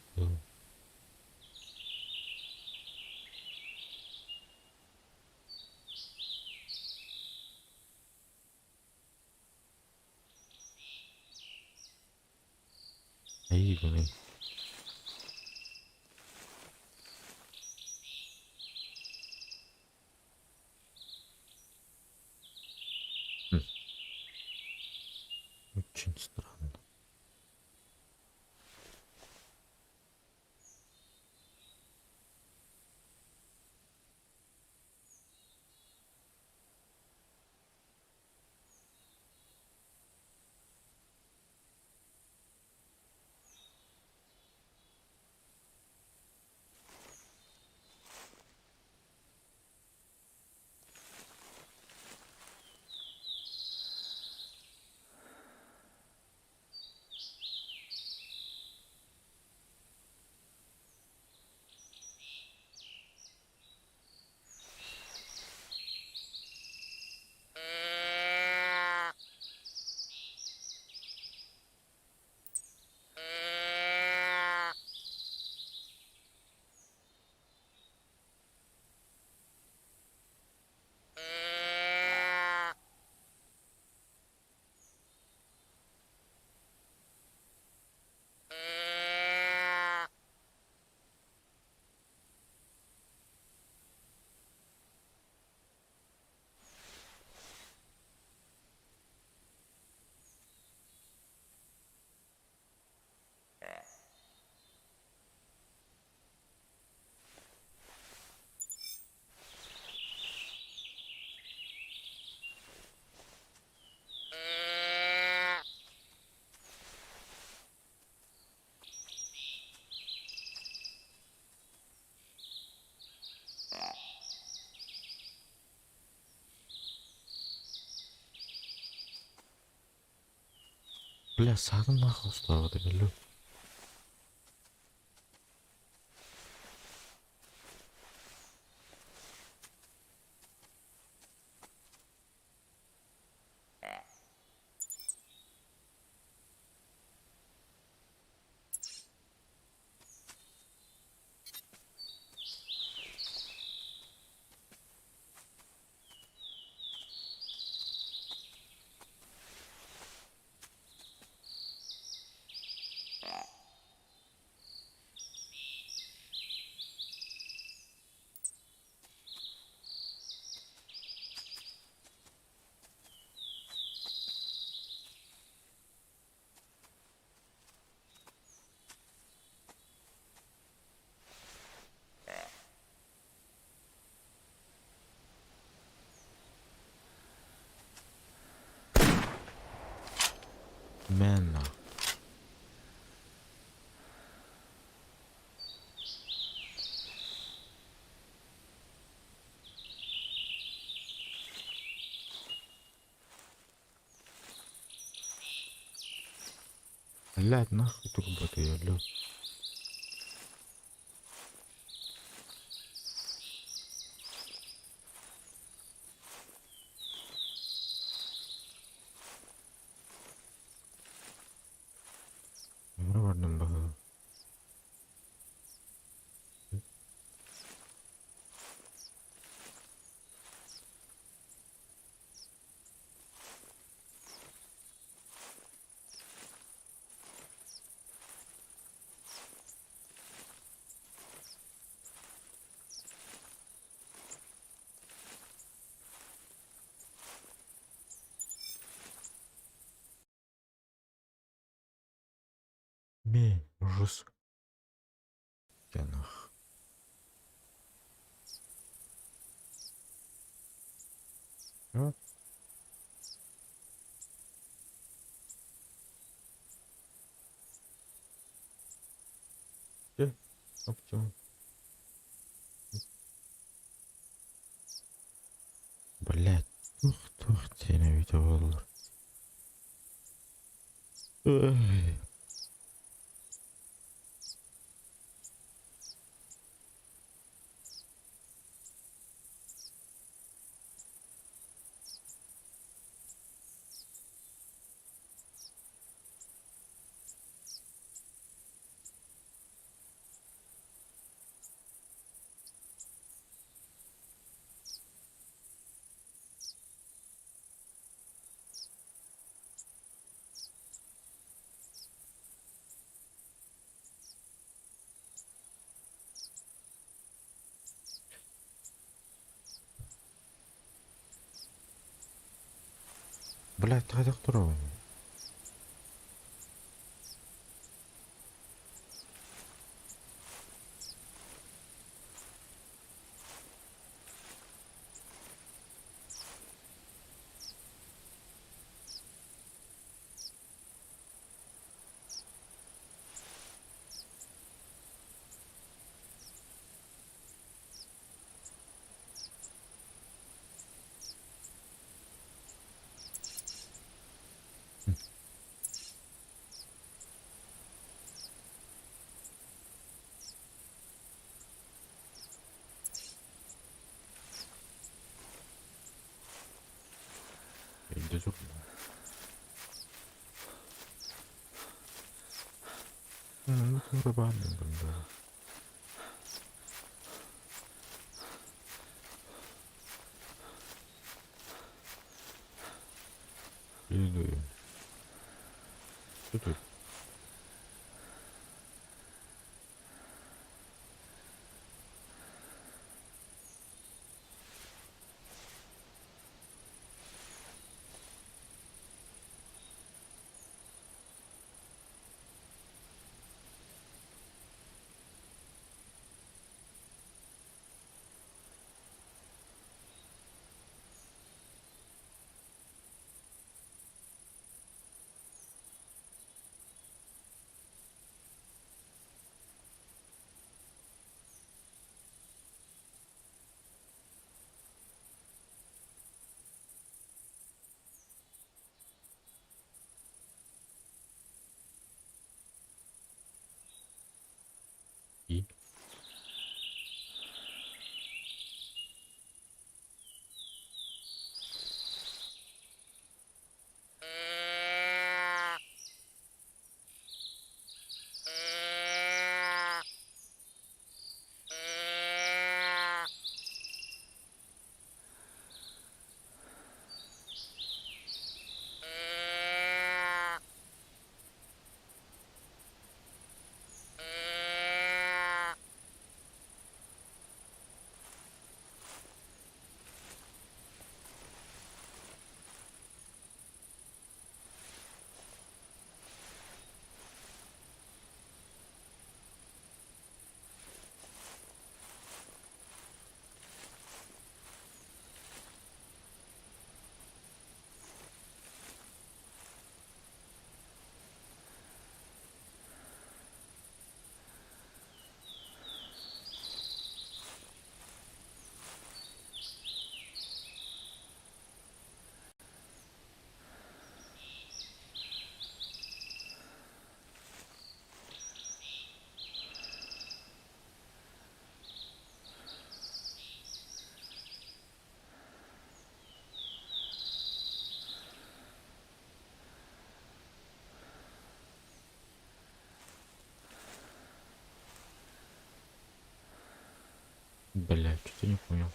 Эй, блин. Очень странно. Бля, садым нахуй слава да белю. Мена. Блядь, нахуй турбота я лю. Emre vardım bakalım. Me, Rus. Yanах. Вот. Оптимум. Блядь. Тух, сені видео. Ой. Блядь, қайда тұрау? Үйде жоқ. Kurbanım bunda. Иду. Что тут? понял.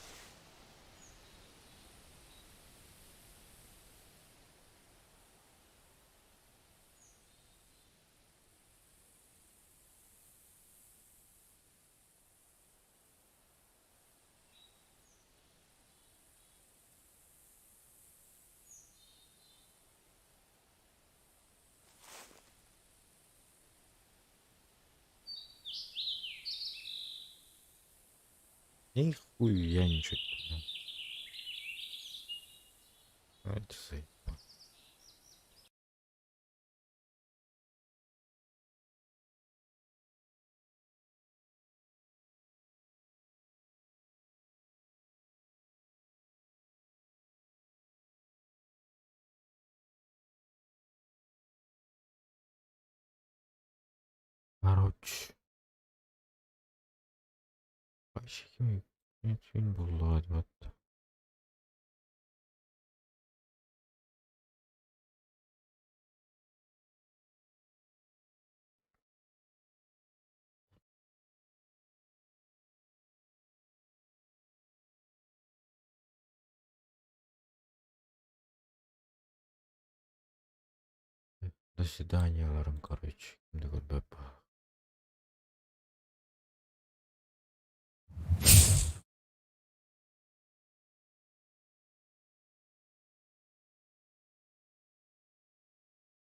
Нихуя ничего не понял. Давайте заебал. Короче. Başka bütün bullar var. До свидания, Ларам, короче. До